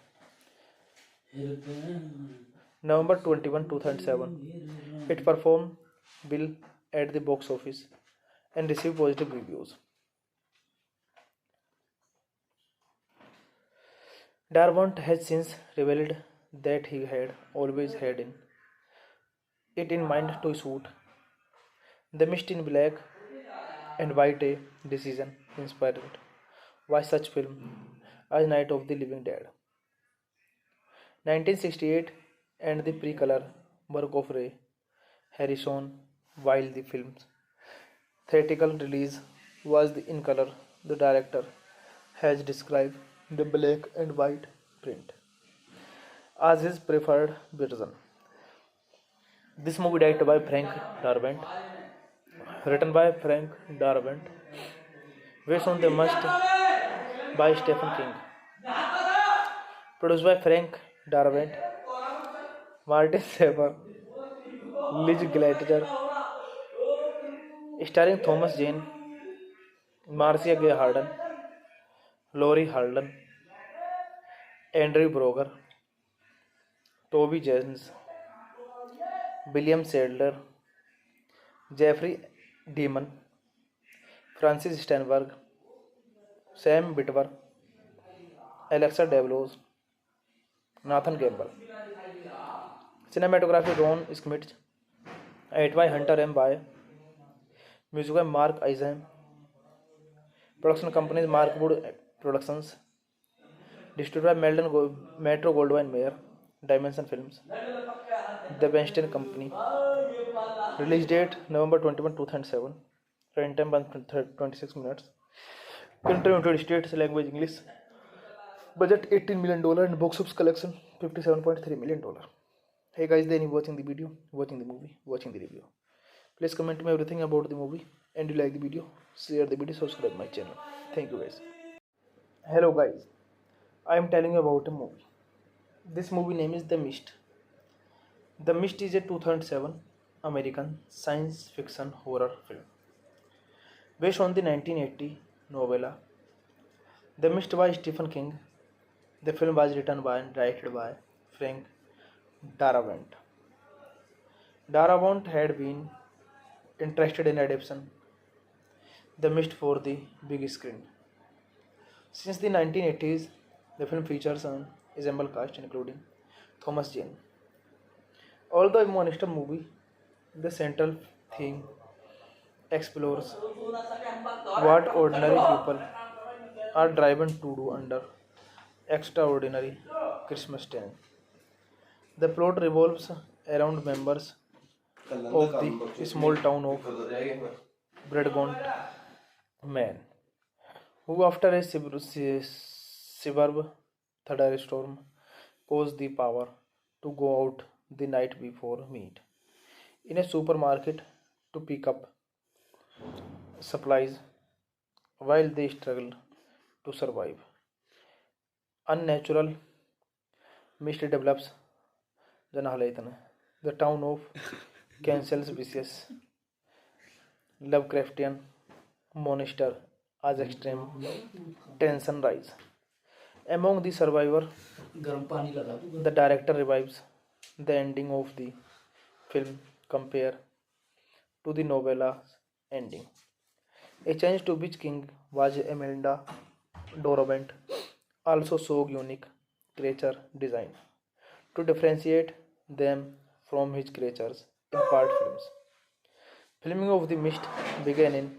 November 21, 2007. It performed well at the box office and received positive reviews. Darabont has since revealed that he had always had it in mind to shoot The Mist in black and white, a decision inspired by such film as Night of the Living Dead, 1968, and the pre-color work of Ray Harrison. While the film's theatrical release was in color, the director has described the black and white print as his preferred version. This movie directed by Frank Darabont, written by Frank Darabont, based on The Must by Stephen King, produced by Frank Darabont, Martin Saber, Liz Glatter, starring Thomas Jane, Marcia Gay Harden, Laurie Harden, Andrew Broger, Toby Jones, William Sadler, Jeffrey Demon, Francis Steinberg, Sam Witwer, Alexa Davlos, Nathan Campbell. Cinematography Ron Schmidt, edit by Hunter M. By, music by Mark Eisen, production companies Markwood Productions, distributed by Metro Goldwyn Mayer, Dimension Films, The Weinstein Company. Release date November 21, 2007. Run time 26 minutes. Country United States, language English. Budget $18 million and box office collection $57.3 million. Hey guys, then you watching the video, watching the movie, watching the review. Please comment me everything about the movie, and you like the video, share the video, subscribe my channel. Thank you guys. Hello guys, I am telling you about a movie. This movie name is The Mist. The Mist is a 2007 American science fiction horror film based on the 1980 novella The Mist by Stephen King. The film was written by and directed by Frank Darabont. Darabont had been interested in adapting The Mist for the big screen. Since the 1980s, the film features an ensemble cast including Thomas Jane. Although a monster movie, the central theme explores what ordinary people are driven to do under extraordinary Christmas time. The plot revolves around members of the small town of Bradgont, Maine, who, after a severe thunderstorm, pose the power to go out the night before meet in a supermarket to pick up supplies while they struggle to survive. Unnatural mystery develops the town of cancels vicious Lovecraftian monster as extreme tension rise. Among the survivor, the director revives the ending of the film compare to the novella's ending. A change to which king was Imelda Dorovant also showed unique creature design to differentiate them from his creatures in part films. Filming of The Mist began in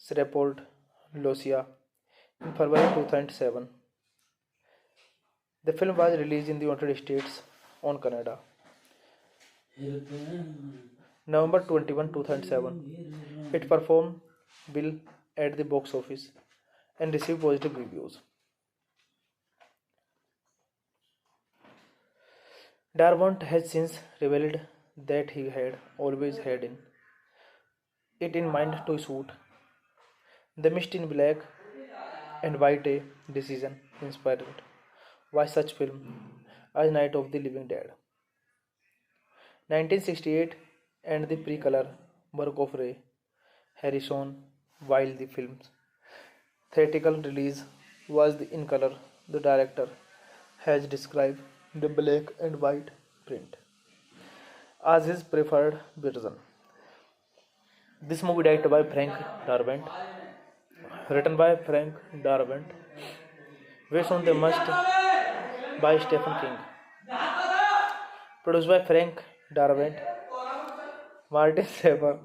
Shreveport, Louisiana in February 2007. The film was released in the United States on Canada November 21, 2007. It performed well at the box office and received positive reviews. Darabont has since revealed that he had always had it in mind to shoot The Mist in black and white, a decision inspired by such film as Night of the Living Dead, 1968, and the pre-color work of Ray Harrison. While the film's theatrical release was in color, the director has described the black and white print as his preferred version. This movie directed by Frank Darabont, written by Frank Darabont, based on The Must by Stephen King, produced by Frank Darabont, Martin Saber,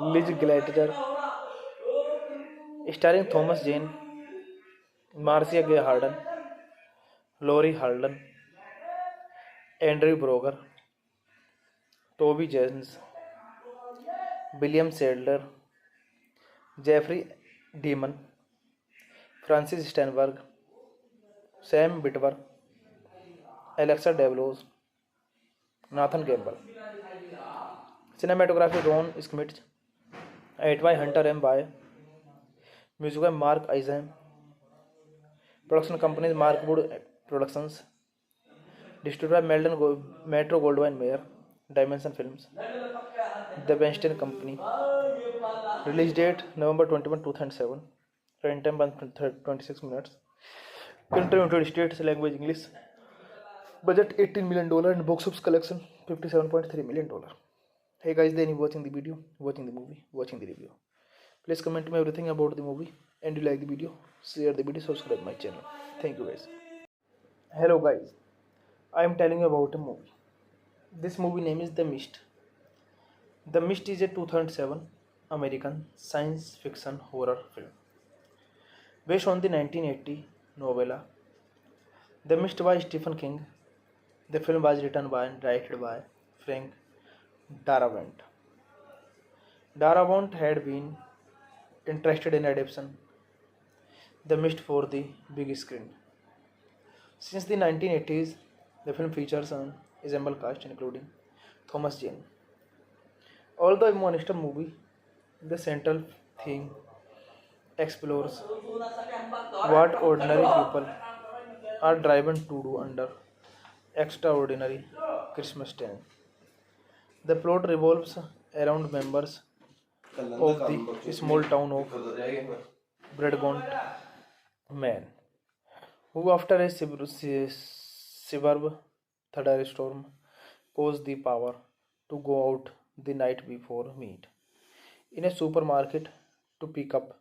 Liz Glatter, starring Thomas Jane, Marcia Gay Harden, Laurie Harden, Andrew Broger, Toby Jones, William Sadler, Jeffrey Demon, Francis Steinberg, Sam Witwer, Alexa Devlos, Nathan Campbell. Cinematography Ron Schmidt, edit by Hunter M. By, music by Mark Eisen, production companies Markwood Productions, distributed by Metro Goldwyn Mayer, Dimension Films, The Weinstein Company. Release date November 21, 2007. Run time 26 minutes. Country United States, language English. Budget $18 million and box office collection $57.3 million. Hey guys, then you watching the video, watching the movie, watching the review. Please comment me everything about the movie, and you like the video, share the video, subscribe my channel. Thank you guys. Hello guys, I am telling you about a movie. This movie name is The Mist. The Mist is a 2007 American science fiction horror film based on the 1980 novella The Mist by Stephen King. The film was written by and directed by Frank Darabont. Darabont had been interested in adapting The Mist for the big screen. Since the 1980s, the film features an ensemble cast including Thomas Jane. Although a monster movie, the central theme explores what ordinary people are driven to do under extraordinary Christmas time. The plot revolves around members of the small town of Bradgont, Maine, who after a severe thunderstorm pose the power to go out the night before meet in a supermarket to pick up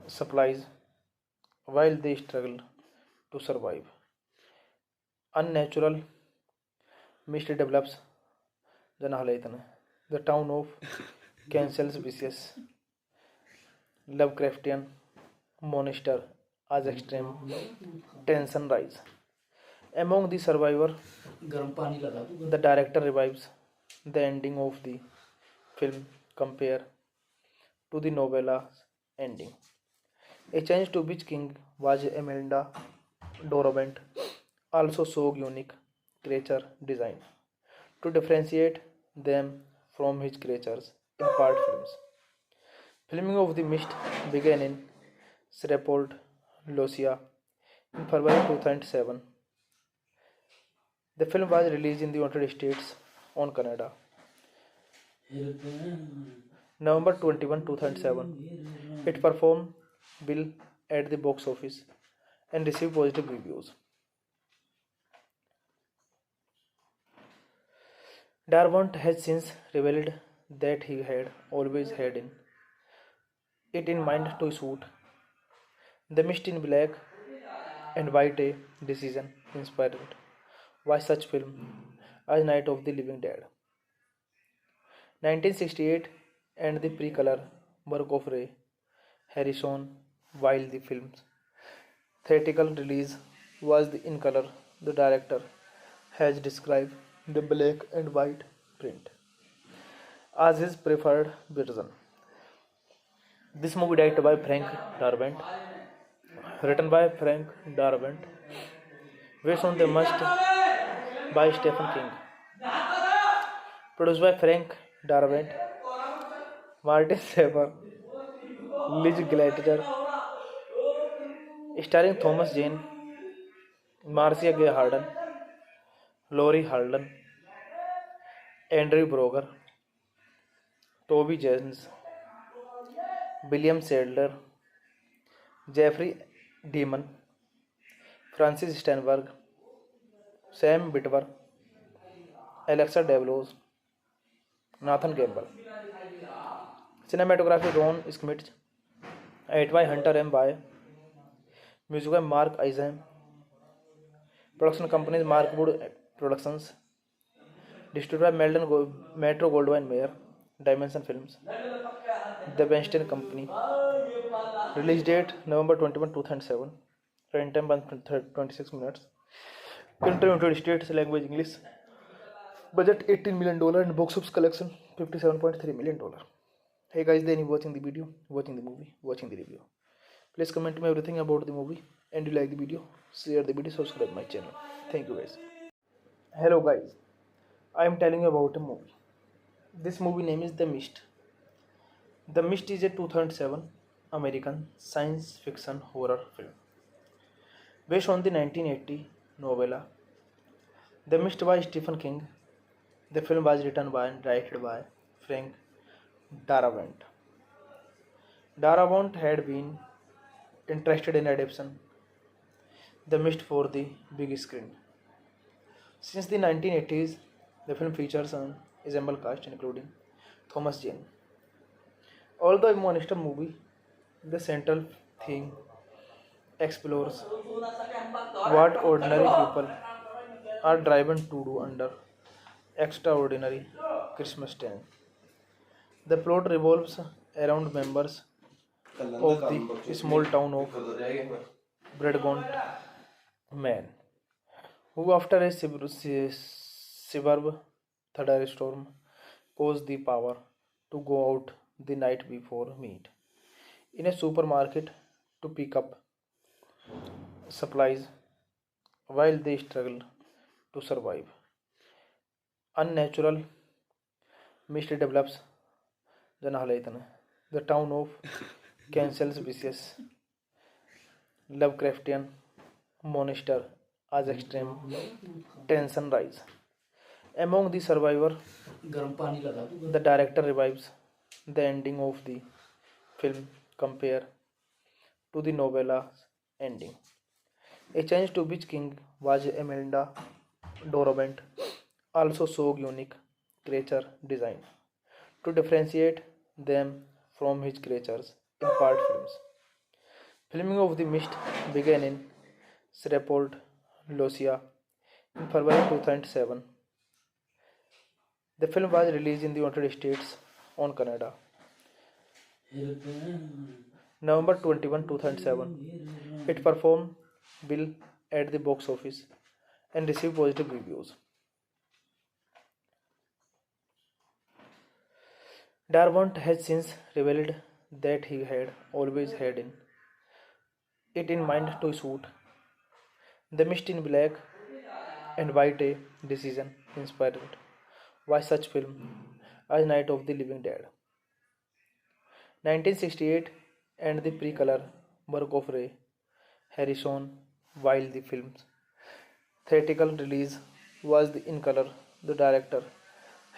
supplies while they struggle to survive. Unnatural mystery develops the town of cancels vicious Lovecraftian monster as extreme tension rise. Among the survivor, the director revives the ending of the film compare to the novella's ending. A change to which king was Imelda Dorovant also showed unique creature design to differentiate them from his creatures in part films. Filming of The Mist began in Shreveport, Louisiana in February 2007. The film was released in the United States on Canada. November 21, 2007. It performed well at the box office and received positive reviews. Darabont has since revealed that he had always had it in mind to shoot The Mist in black and white, a decision inspired by such film as Night of the Living Dead, 1968, and the pre-color work of Ray Harrison. While the film's theatrical release was in color, the director has described the black and white print as his preferred version. This movie directed by Frank Darabont, written by Frank Darabont, based on The Must by Stephen King, produced by Frank Darabont, Martin Saber, Liz Glatter, starring Thomas Jane, Marcia Gay Harden, Laurie Harden, Andrew Broger, Toby Jones, William Sadler, Jeffrey Demon, Francis Steinberg, Sam Witwer, Alexa Davlos, Nathan Campbell. Cinematography Ron Schmidt, edit by Hunter M. By, music by Mark Eisen, production companies Markwood Productions, distributed by Metro Goldwyn Mayer, Dimension Films, The Weinstein Company. Release date November 21, 2007. Run time 26 minutes. Country United States, language English. Budget $18 million and box office collection $57.3 million. Hey guys, then you watching the video, watching the movie, watching the review. Please comment me everything about the movie, and you like the video, share the video, subscribe my channel. Thank you guys. Hello guys, I am telling you about a movie. This movie name is The Mist. The Mist is a 2007 American science fiction horror film based on the 1980 novella The Mist by Stephen King. The film was written by and directed by Frank Darabont. Darabont had been interested in adapting The Mist for the big screen. Since the 1980s, the film features an ensemble cast including Thomas Jane. Although a monster movie, the central theme explores what ordinary people are driven to do under extraordinary Christmas time. The plot revolves around members of the small town of Bradgont, Man, who after a severe thunderstorm cause the power to go out the night before meet in a supermarket to pick up supplies while they struggle to survive. Unnatural mist develops the town of cancels vicious Lovecraftian monster as extreme tension rise. Among the survivors, the director revives the ending of the film compared to the novella's ending, a change to which King was Imelda Darabont also saw unique creature design to differentiate them from his creatures in part films. Filming of The Mist began in Shreveport, Louisiana in February 2007. The film was released in the United States on Canada. November 21, 2007. It performed well at the box office and received positive reviews. Darabont has since revealed that he had always had it in mind to shoot The Mist in black and white, a decision inspired by such film as Night of the Living Dead, 1968, and the pre-color work of Ray Harrison. while the film's theatrical release was in color. The director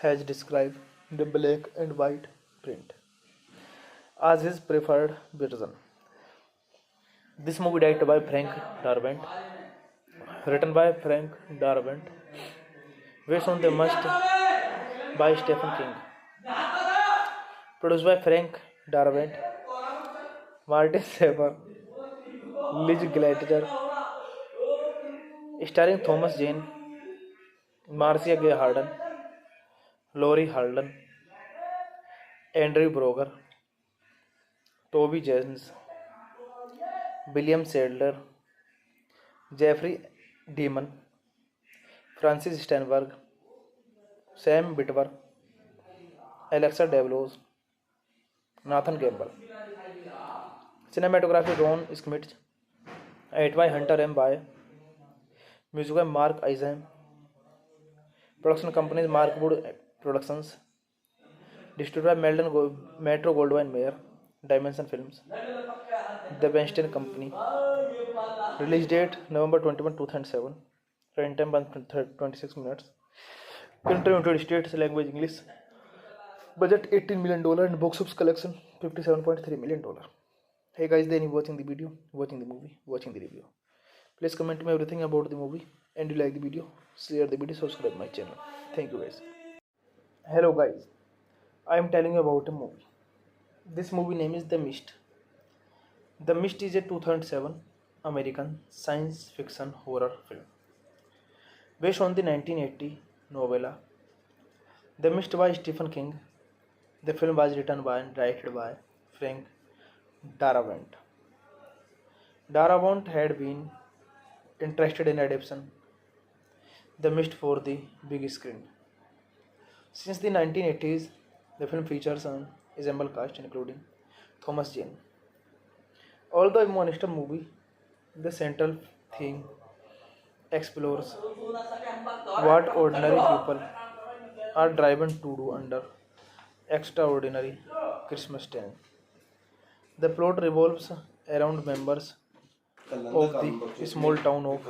has described the black and white print as his preferred version. This movie directed by Frank Darabont, written by Frank Darabont, based on the must by Stephen King, produced by Frank Darabont, Martin Saber, Liz Glatter, starring Thomas Jane, Marcia Gay Harden, Laurie Harden, Andrew Broger, Toby Jones, William Sadler, Jeffrey Demon, Francis Steinberg, Sam Witwer, Alexa Devlos, Nathan Campbell. Cinematography Ron Schmidt, edit by Hunter M. By, music by Mark Eisen, production companies Markwood Productions, distributed by Metro Goldwyn Mayer, Dimension Films, The Weinstein Company. Release date November 21, 2007. Runtime 26 minutes. Country United States, language English. Budget $18 million and box office collection $57.3 million. Hey guys, then you watching the video, watching the movie, watching the review. Please comment me everything about the movie, and you like the video, share the video, subscribe my channel. Thank you guys. Hello guys, I am telling you about a movie. This movie name is The Mist. The Mist is a 2007 American science fiction horror film based on the 1980 novella The Mist by Stephen King. The film was written by and directed by Frank Darabont. Darabont had been interested in adapting The Mist for the big screen. Since the 1980s, the film features an ensemble cast including Thomas Jane. Although a monster movie, the central theme explores what ordinary people are driven to do under extraordinary Christmas time. The plot revolves around members of the small town of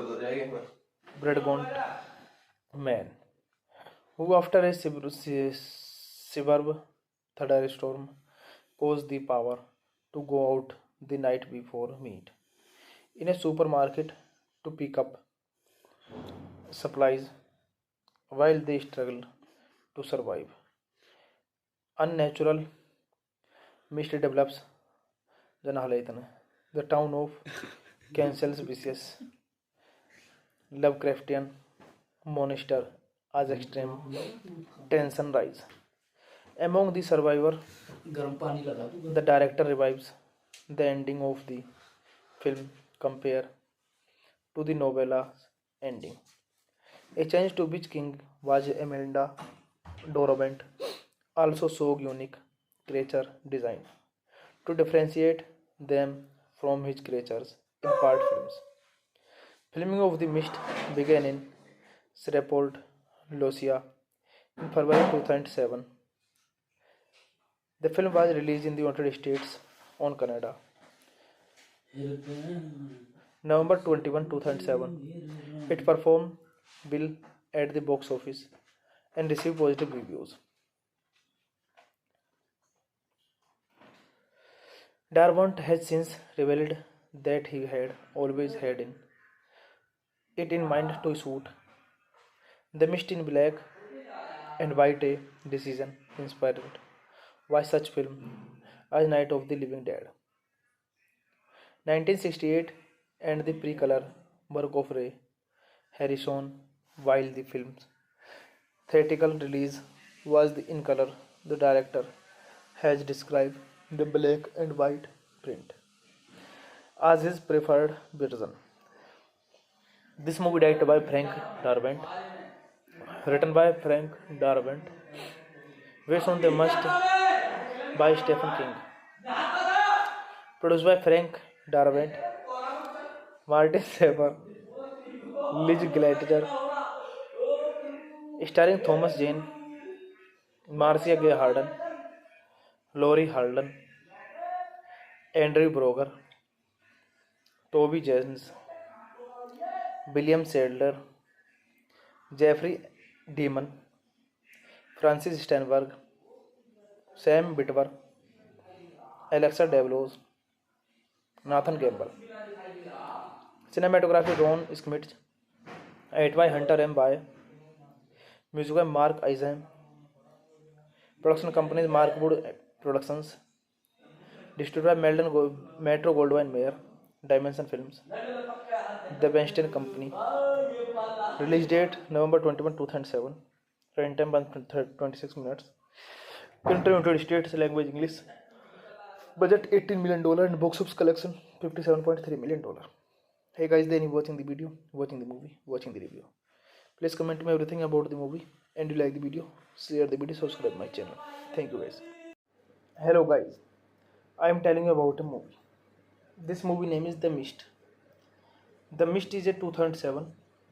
Bradgont, Maine, who, after a severe thunderstorm, cause the power to go out the night before meet in a supermarket to pick up supplies while they struggle to survive. Unnatural mist develops the town of cancels vicious Lovecraftian monster as extreme tension rise. Among the survivors, the director revives the ending of the film compared to the novella's ending, a change to which King was Imelda Dorabent also saw unique creature design to differentiate them from his creatures in part films. Filming of The Mist began in Shreveport, Louisiana in February 2007. The film was released in the United States on Canada November 21, 2007. It performed well at the box office and received positive reviews. Darabont has since revealed that he had always had it in mind to shoot The Mist in black and white, a decision inspired by such film as Night of the Living Dead, 1968, and the pre-color work of Ray Harrison. While the film's theatrical release was in color, the director has described the black and white print as his preferred version. This movie directed by Frank Darabont, written by Frank Darabont, based on the must by Stephen King, produced by Frank Darabont, Martin Saber, Liz Glatter, starring Thomas Jane, Marcia Gay Harden, Laurie Harden, Andrew Broger, Toby Jones, William Sadler, Jeffrey Demon, Francis Steinberg, Sam Witwer, Alexa Devlos, Nathan Campbell. Cinematography Ron Schmidt, edit by Hunter M. Bai, music by Mark Eisen, production companies Markwood Productions, distributed by Metro Goldwyn Mayer, Dimension Films, The Weinstein Company. Release date November 21, 2007. Runtime time 26 minutes. Country United States, language English. Budget $18 million and box office collection $57.3 million. Hey guys, then you watching the video, watching the movie, watching the review. Please comment me everything about the movie, and you like the video, share the video, subscribe my channel. Thank you guys. Hello guys, I am telling you about a movie. This movie name is The Mist. The Mist is a 2007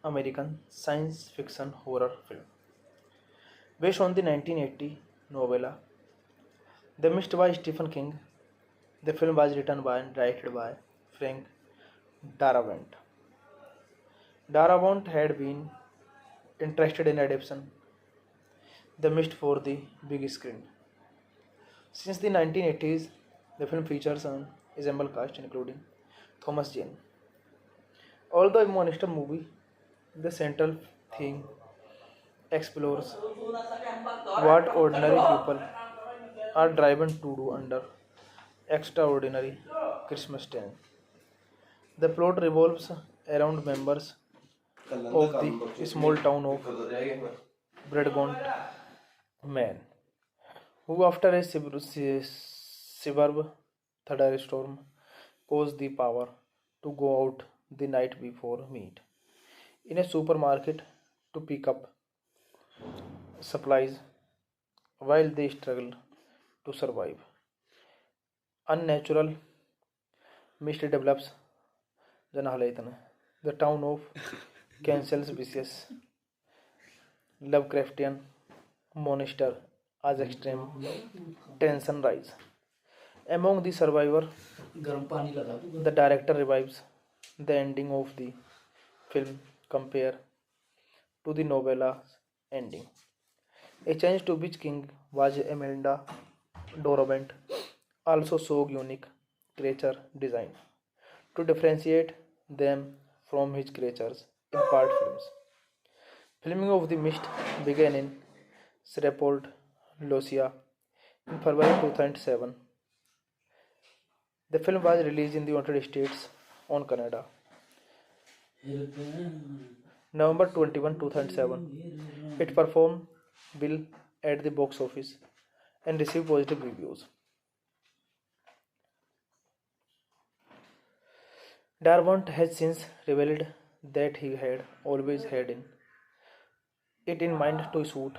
American science fiction horror film based on the 1980 novella The Mist by Stephen King. The film was written by and directed by Frank Darabont. Darabont had been interested in adaptation The Mist for the big screen. Since the 1980s, the film features an ensemble cast including Thomas Jane. Although a monster movie, the central theme explores what ordinary people are driven to do under extraordinary Christmas time. The plot revolves around members of the small town of Bradgont, Maine, who, after a severe thunderstorm, pose the power to go out the night before meet in a supermarket to pick up supplies while they struggle to survive. Unnatural mist develops the town of cancels vicious Lovecraftian monster as extreme tension rise. Among the survivors, the director revives the ending of the film compared to the novella's ending. A change to which King was Imelda Dorabent also saw unique creature design to differentiate them from his creatures in part films. Filming of The Mist began in Shreveport, Louisiana in February 2007. The film was released in the United States on Canada November 21, 2007. It performed well at the box office and received positive reviews. Darabont has since revealed that he had always had it in mind to shoot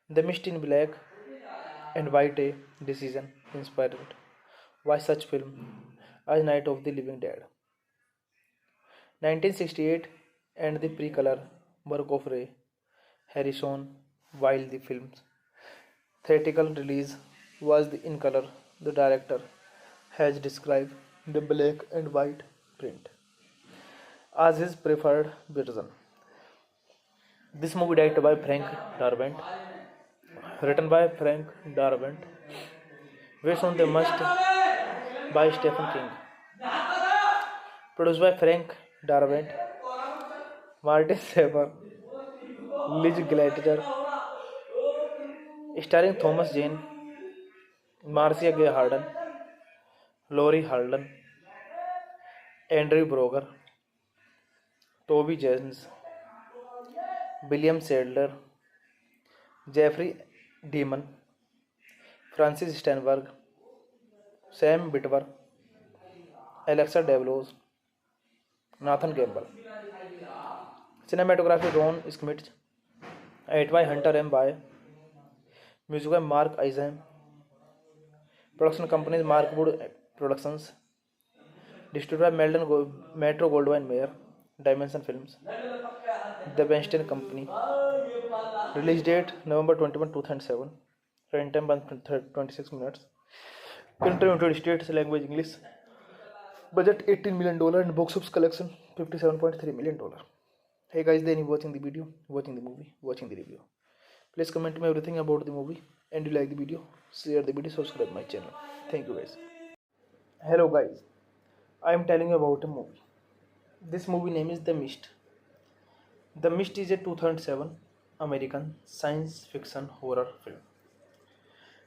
The Mist in black and white, a decision inspired by such film as Night of the Living Dead, 1968, and the pre-color work of Ray Harrison. While the film's theatrical release was in color, the director has described the black and white print as his preferred version. This movie directed by Frank Darabont, written by Frank Darabont, based on the Mist by Stephen King, produced by Frank Darabont, Martin Saber, Liz Gladger, starring Thomas Jane, Marcia Gay Harden, Laurie Harden, Andrew Broger, Toby Jones, William Sadler, Jeffrey Demon, Francis Steinberg, Sam Witwer, Alexa Devlos, Nathan Campbell. Cinematography Ron Schmidt, edit by Hunter M. Bai, music by Mark Eisen, production companies Markwood Productions, distributed by Metro Goldwyn Mayer, Dimension Films, The Weinstein Company. Release date November 21, 2007. Runtime 26 minutes. Country United States, language English. Budget $18 million and box office collection $57.3 million. Hey guys, then you watching the video, watching the movie, watching the review. Please comment me everything about the movie, and you like the video, share the video, subscribe my channel. Thank you guys. Hello guys, I am telling you about a movie. This movie name is The Mist. The Mist is a 2007 American science fiction horror film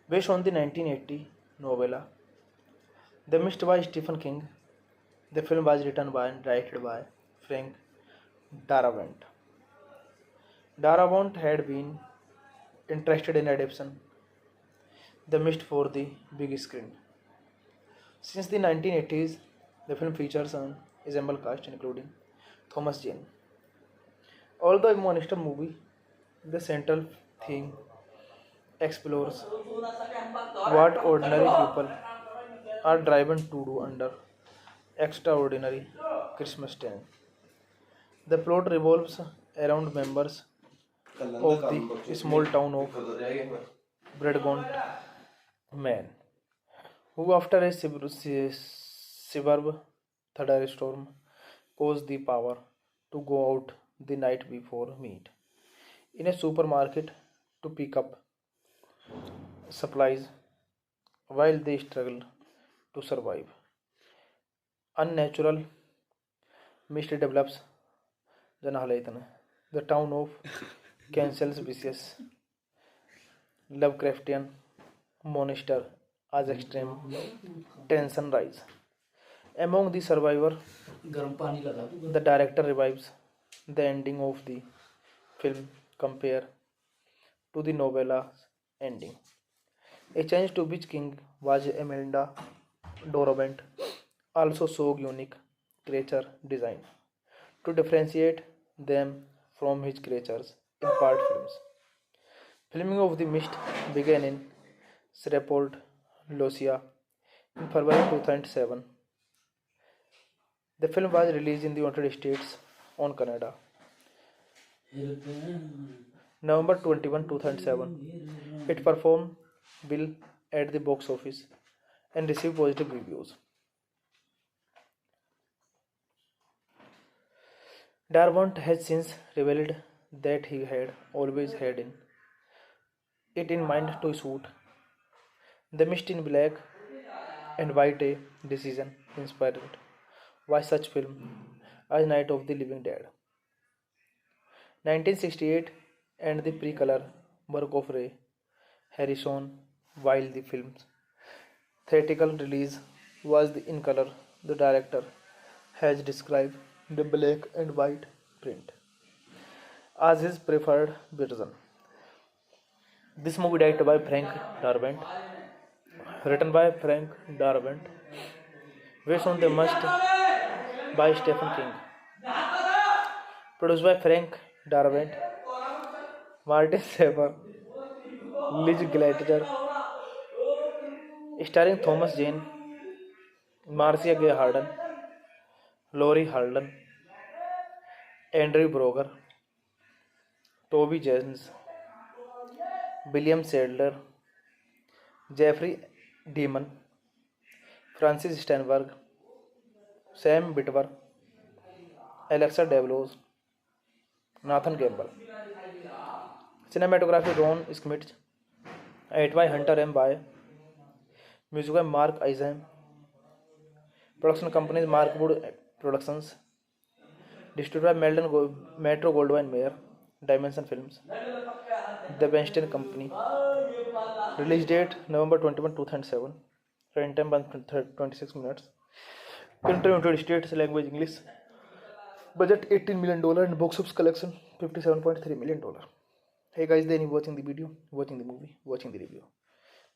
based on the 1980 novella The Mist by Stephen King. The film was written by and directed by Frank Darabont. Darabont had been interested in adapting The Mist for the big screen. Since the 1980s, the film features an ensemble cast including Thomas Jane. Although a monster movie, the central theme explores what ordinary people are driven to do under extraordinary Christmas time. The plot revolves around members of the small town of Bradgont, Man, who after a severe thunderstorm pose the power to go out the night before meet in a supermarket to pick up supplies while they struggle to survive. Unnatural mist develops Janahalaitana. The town of cancels vicious Lovecraftian monster as extreme tension rise. Among the survivor, the director revives the ending of the film compared to the novella's ending. A change to which King was Imelda Dorabent also showed unique creature design to differentiate them from his creatures in part films. Filming of The Mist began in Shreveport, Louisiana in February 2007. The film was released in the United States on Canada November 21, 2007. It performed well at the box office and received positive reviews. Darabont has since revealed that he had always had it in mind to shoot The Mist in black and white, a decision inspired by such film as Night of the Living Dead, 1968, and the pre-color work of Ray Harrison. While the film's theatrical release was in color, the director has described the black and white print as his preferred version. This movie directed by Frank Darabont, written by Frank Darabont, based on the Must by Stephen King, produced by Frank Darabont, Martin Saber, Liz Gallagher, starring Thomas Jane, Marcia Gay Harden, Laurie Harden, Andrew Broger, Toby Jones, William Sadler, Jeffrey Demon, Francis Steinberg, Sam Witwer, Alexa Devlos, Nathan Campbell. Cinematography Ron Schmidt, edit by Hunter M. By, music by Mark Eisen. Production companies Markwood Productions, distributed by Metro Goldwyn Mayer, Dimension Films, The Weinstein Company. Release date November 21, 2007. Run time 26 minutes. Country United States, language English. Budget $18 million and box office collection $57.3 million. Hey guys, then you watching the video, watching the movie, watching the review.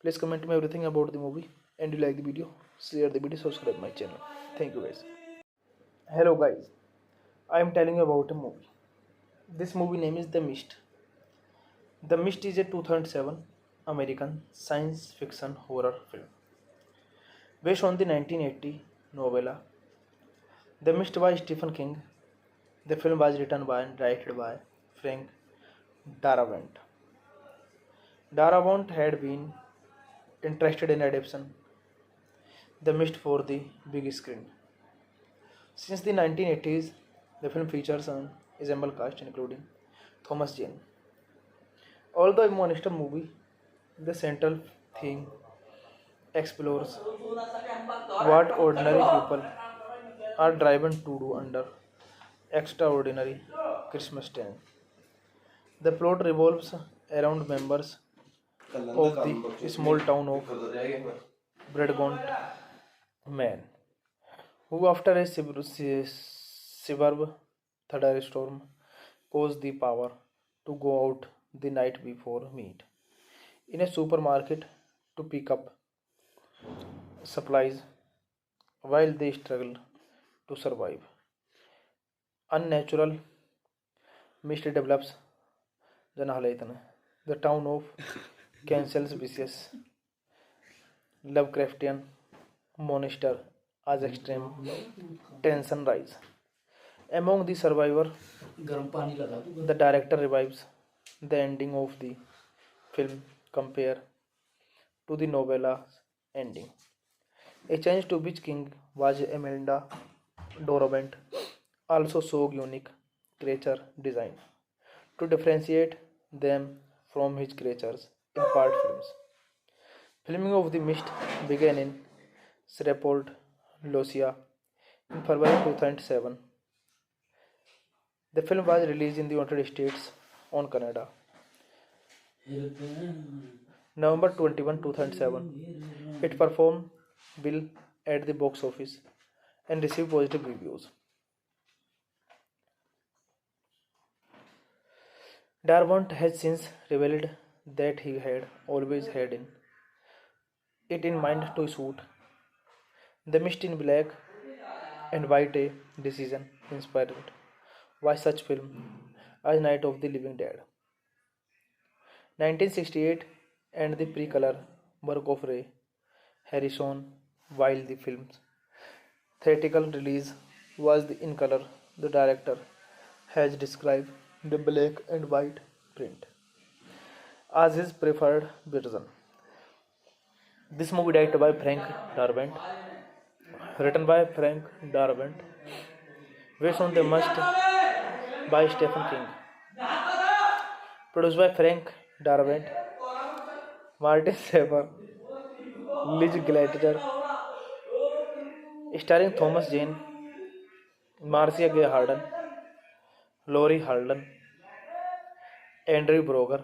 Please comment me everything about the movie, and you like the video, share the video, subscribe my channel. Thank you guys. Hello guys, I am telling you about a movie. This movie name is The Mist. The Mist is a 2007 American science fiction horror film based on the 1980 novella The Mist by Stephen King. The film was written by and directed by Frank Darabont. Darabont had been interested in adapting The Mist for the big screen. Since the 1980s, the film features an ensemble cast including Thomas Jane. Although a monster movie, the central theme explores what ordinary people are driven to do under extraordinary Christmas time. The plot revolves around members of the small town of Bradgont, Man, who after a severe thunderstorm pose the power to go out the night before meet in a supermarket to pick up supplies while they struggle to survive. Unnatural mist develops Janahalaitana. The town of cancels vicious Lovecraftian monster as extreme tension rise. Among the survivors, the director revives the ending of the film compared to the novella's ending. A change to which king was Imelda Dorovant also showed unique creature design to differentiate them from his creatures in part films. Filming of The Mist began in Shreveport, Louisiana in February 2007. The film was released in the United States on Canada November 21, 2007. It performed well at the box office and received positive reviews. Darwin has since revealed that he had always had it in mind to shoot The Mist in black and white, a decision inspired by such film as Night of the Living Dead, 1968, and the pre-color work of Ray Harrison. While the film's theatrical release was in color, the director has described the black and white print as his preferred version. This movie directed by Frank Darabont, written by Frank Darabont, based on the Must by Stephen King, produced by Frank Darabont, Martin Saber, Liz Gladger, starring Thomas Jane, Marcia Gay Harden, Laurie Harden, Andrew Broger,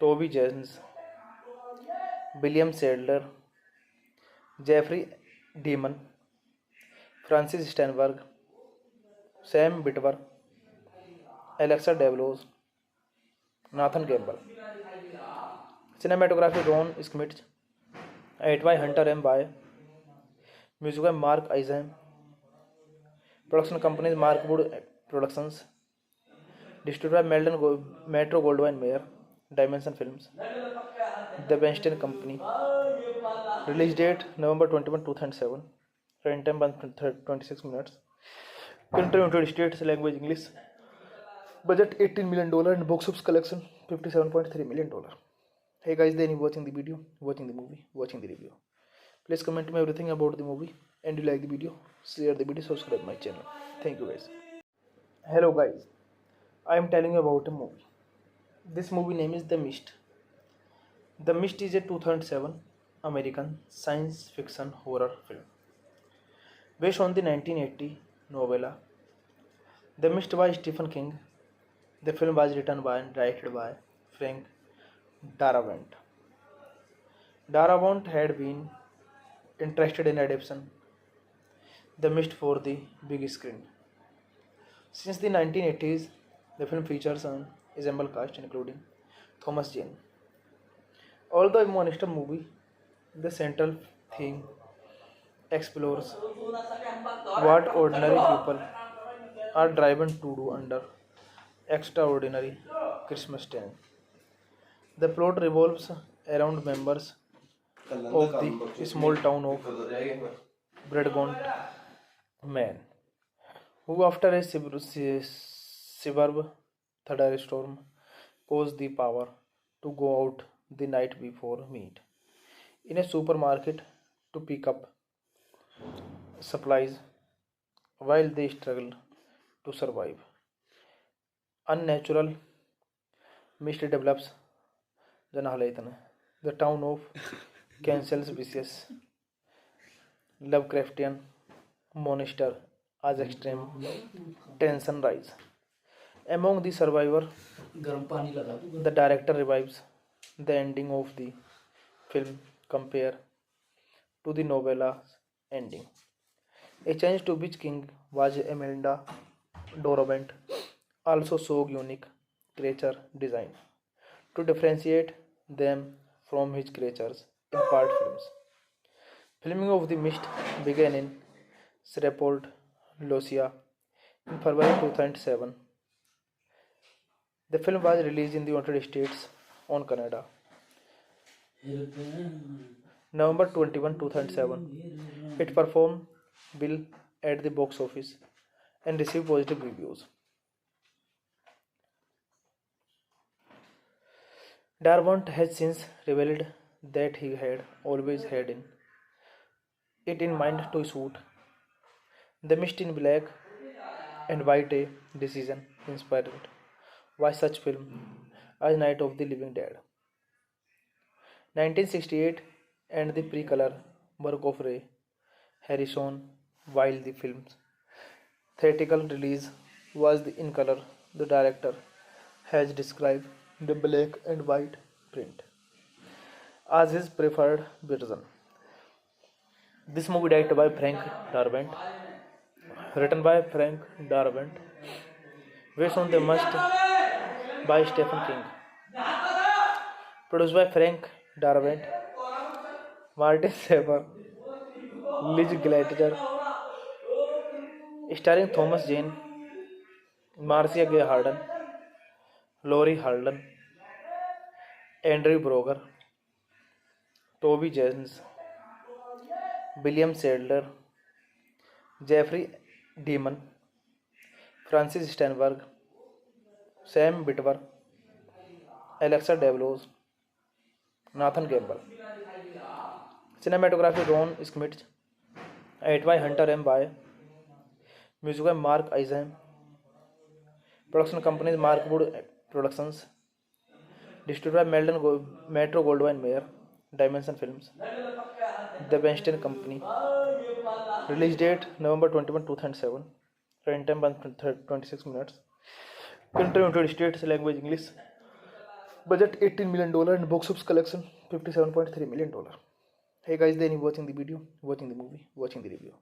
Toby Jones, William Sadler, Jeffrey Demon, Francis Steinberg, Sam Witwer, Alexa Devlos, Nathan Campbell. Cinematography Ron Schmidt, edit by Hunter M. By, music by Mark Eisen, production companies Markwood Productions, distributed by Metro Goldwyn Mayer, Dimension Films, The Weinstein Company. Release date November 21, 2007. Run time 26 minutes. Country United States, language English. Budget $18 million and box office collection $57.3 million. Hey guys, then you watching the video, watching the movie, watching the review. Please comment me everything about the movie, and you like the video, share the video, subscribe my channel. Thank you guys. Hello guys, I am telling you about a movie. This movie name is The Mist. The Mist is a 2007 American science fiction horror film based on the 1980 novella The Mist by Stephen King. The film was written by and directed by Frank Darabont. Darabont had been interested in adapting The Mist for the big screen. Since the 1980s, the film features an ensemble cast including Thomas Jane. Although a monster movie, the central theme explores what ordinary people are driven to do under extraordinary Christmas time. The plot revolves around members of the small town of Bradgont, Man, who after a severe thunderstorm pose the power to go out the night before meet in a supermarket to pick up supplies while they struggle to survive. Unnatural mist develops the town of cancels vicious Lovecraftian monster as extreme tension rise. Among the survivor, the director revives the ending of the film compared to the novella's ending. A change to which king was Imelda Dorovant also showed unique creature design to differentiate them from his creatures in part films. Filming of The Mist began in Shreveport, Louisiana in February 2007. The film was released in the United States on Canada November 21, 2007. It performed well at the box office and received positive reviews. Darvant has since revealed that he had always had it in mind to shoot The Mist in black and white, a decision inspired by such film as Night of the Living Dead, 1968, and the pre-color work of Ray Harrison. While the film's theatrical release was in color, the director has described the black and white print as his preferred version. This movie directed by Frank Darabont, written by Frank Darabont, based on the Must by Stephen King, produced by Frank Darabont, Martin Saber, Liz Gladger, starring Thomas Jane, Marcia Gay Harden, Laurie Harden, Andrew Broger, Toby Jones, William Sadler, Jeffrey Demon, Francis Steinberg, Sam Witwer, Alexa Devlos, Nathan Campbell. Cinematography Ron Schmitz, edit by Hunter M. By, music by Mark Eisen, production companies Markwood Productions, distributed by Metro Goldwyn Mayer, Dimension Films, The Weinstein Company. Release date November 21, 2007. Runtime 26 minutes. Country United States, language English. Budget $18 million and box office collection $57.3 million. Hey guys, then you watching the video, watching the movie, watching the review.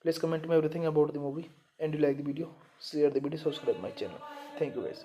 Please comment me everything about the movie, and you like the video, share the video, subscribe my channel. Thank you guys.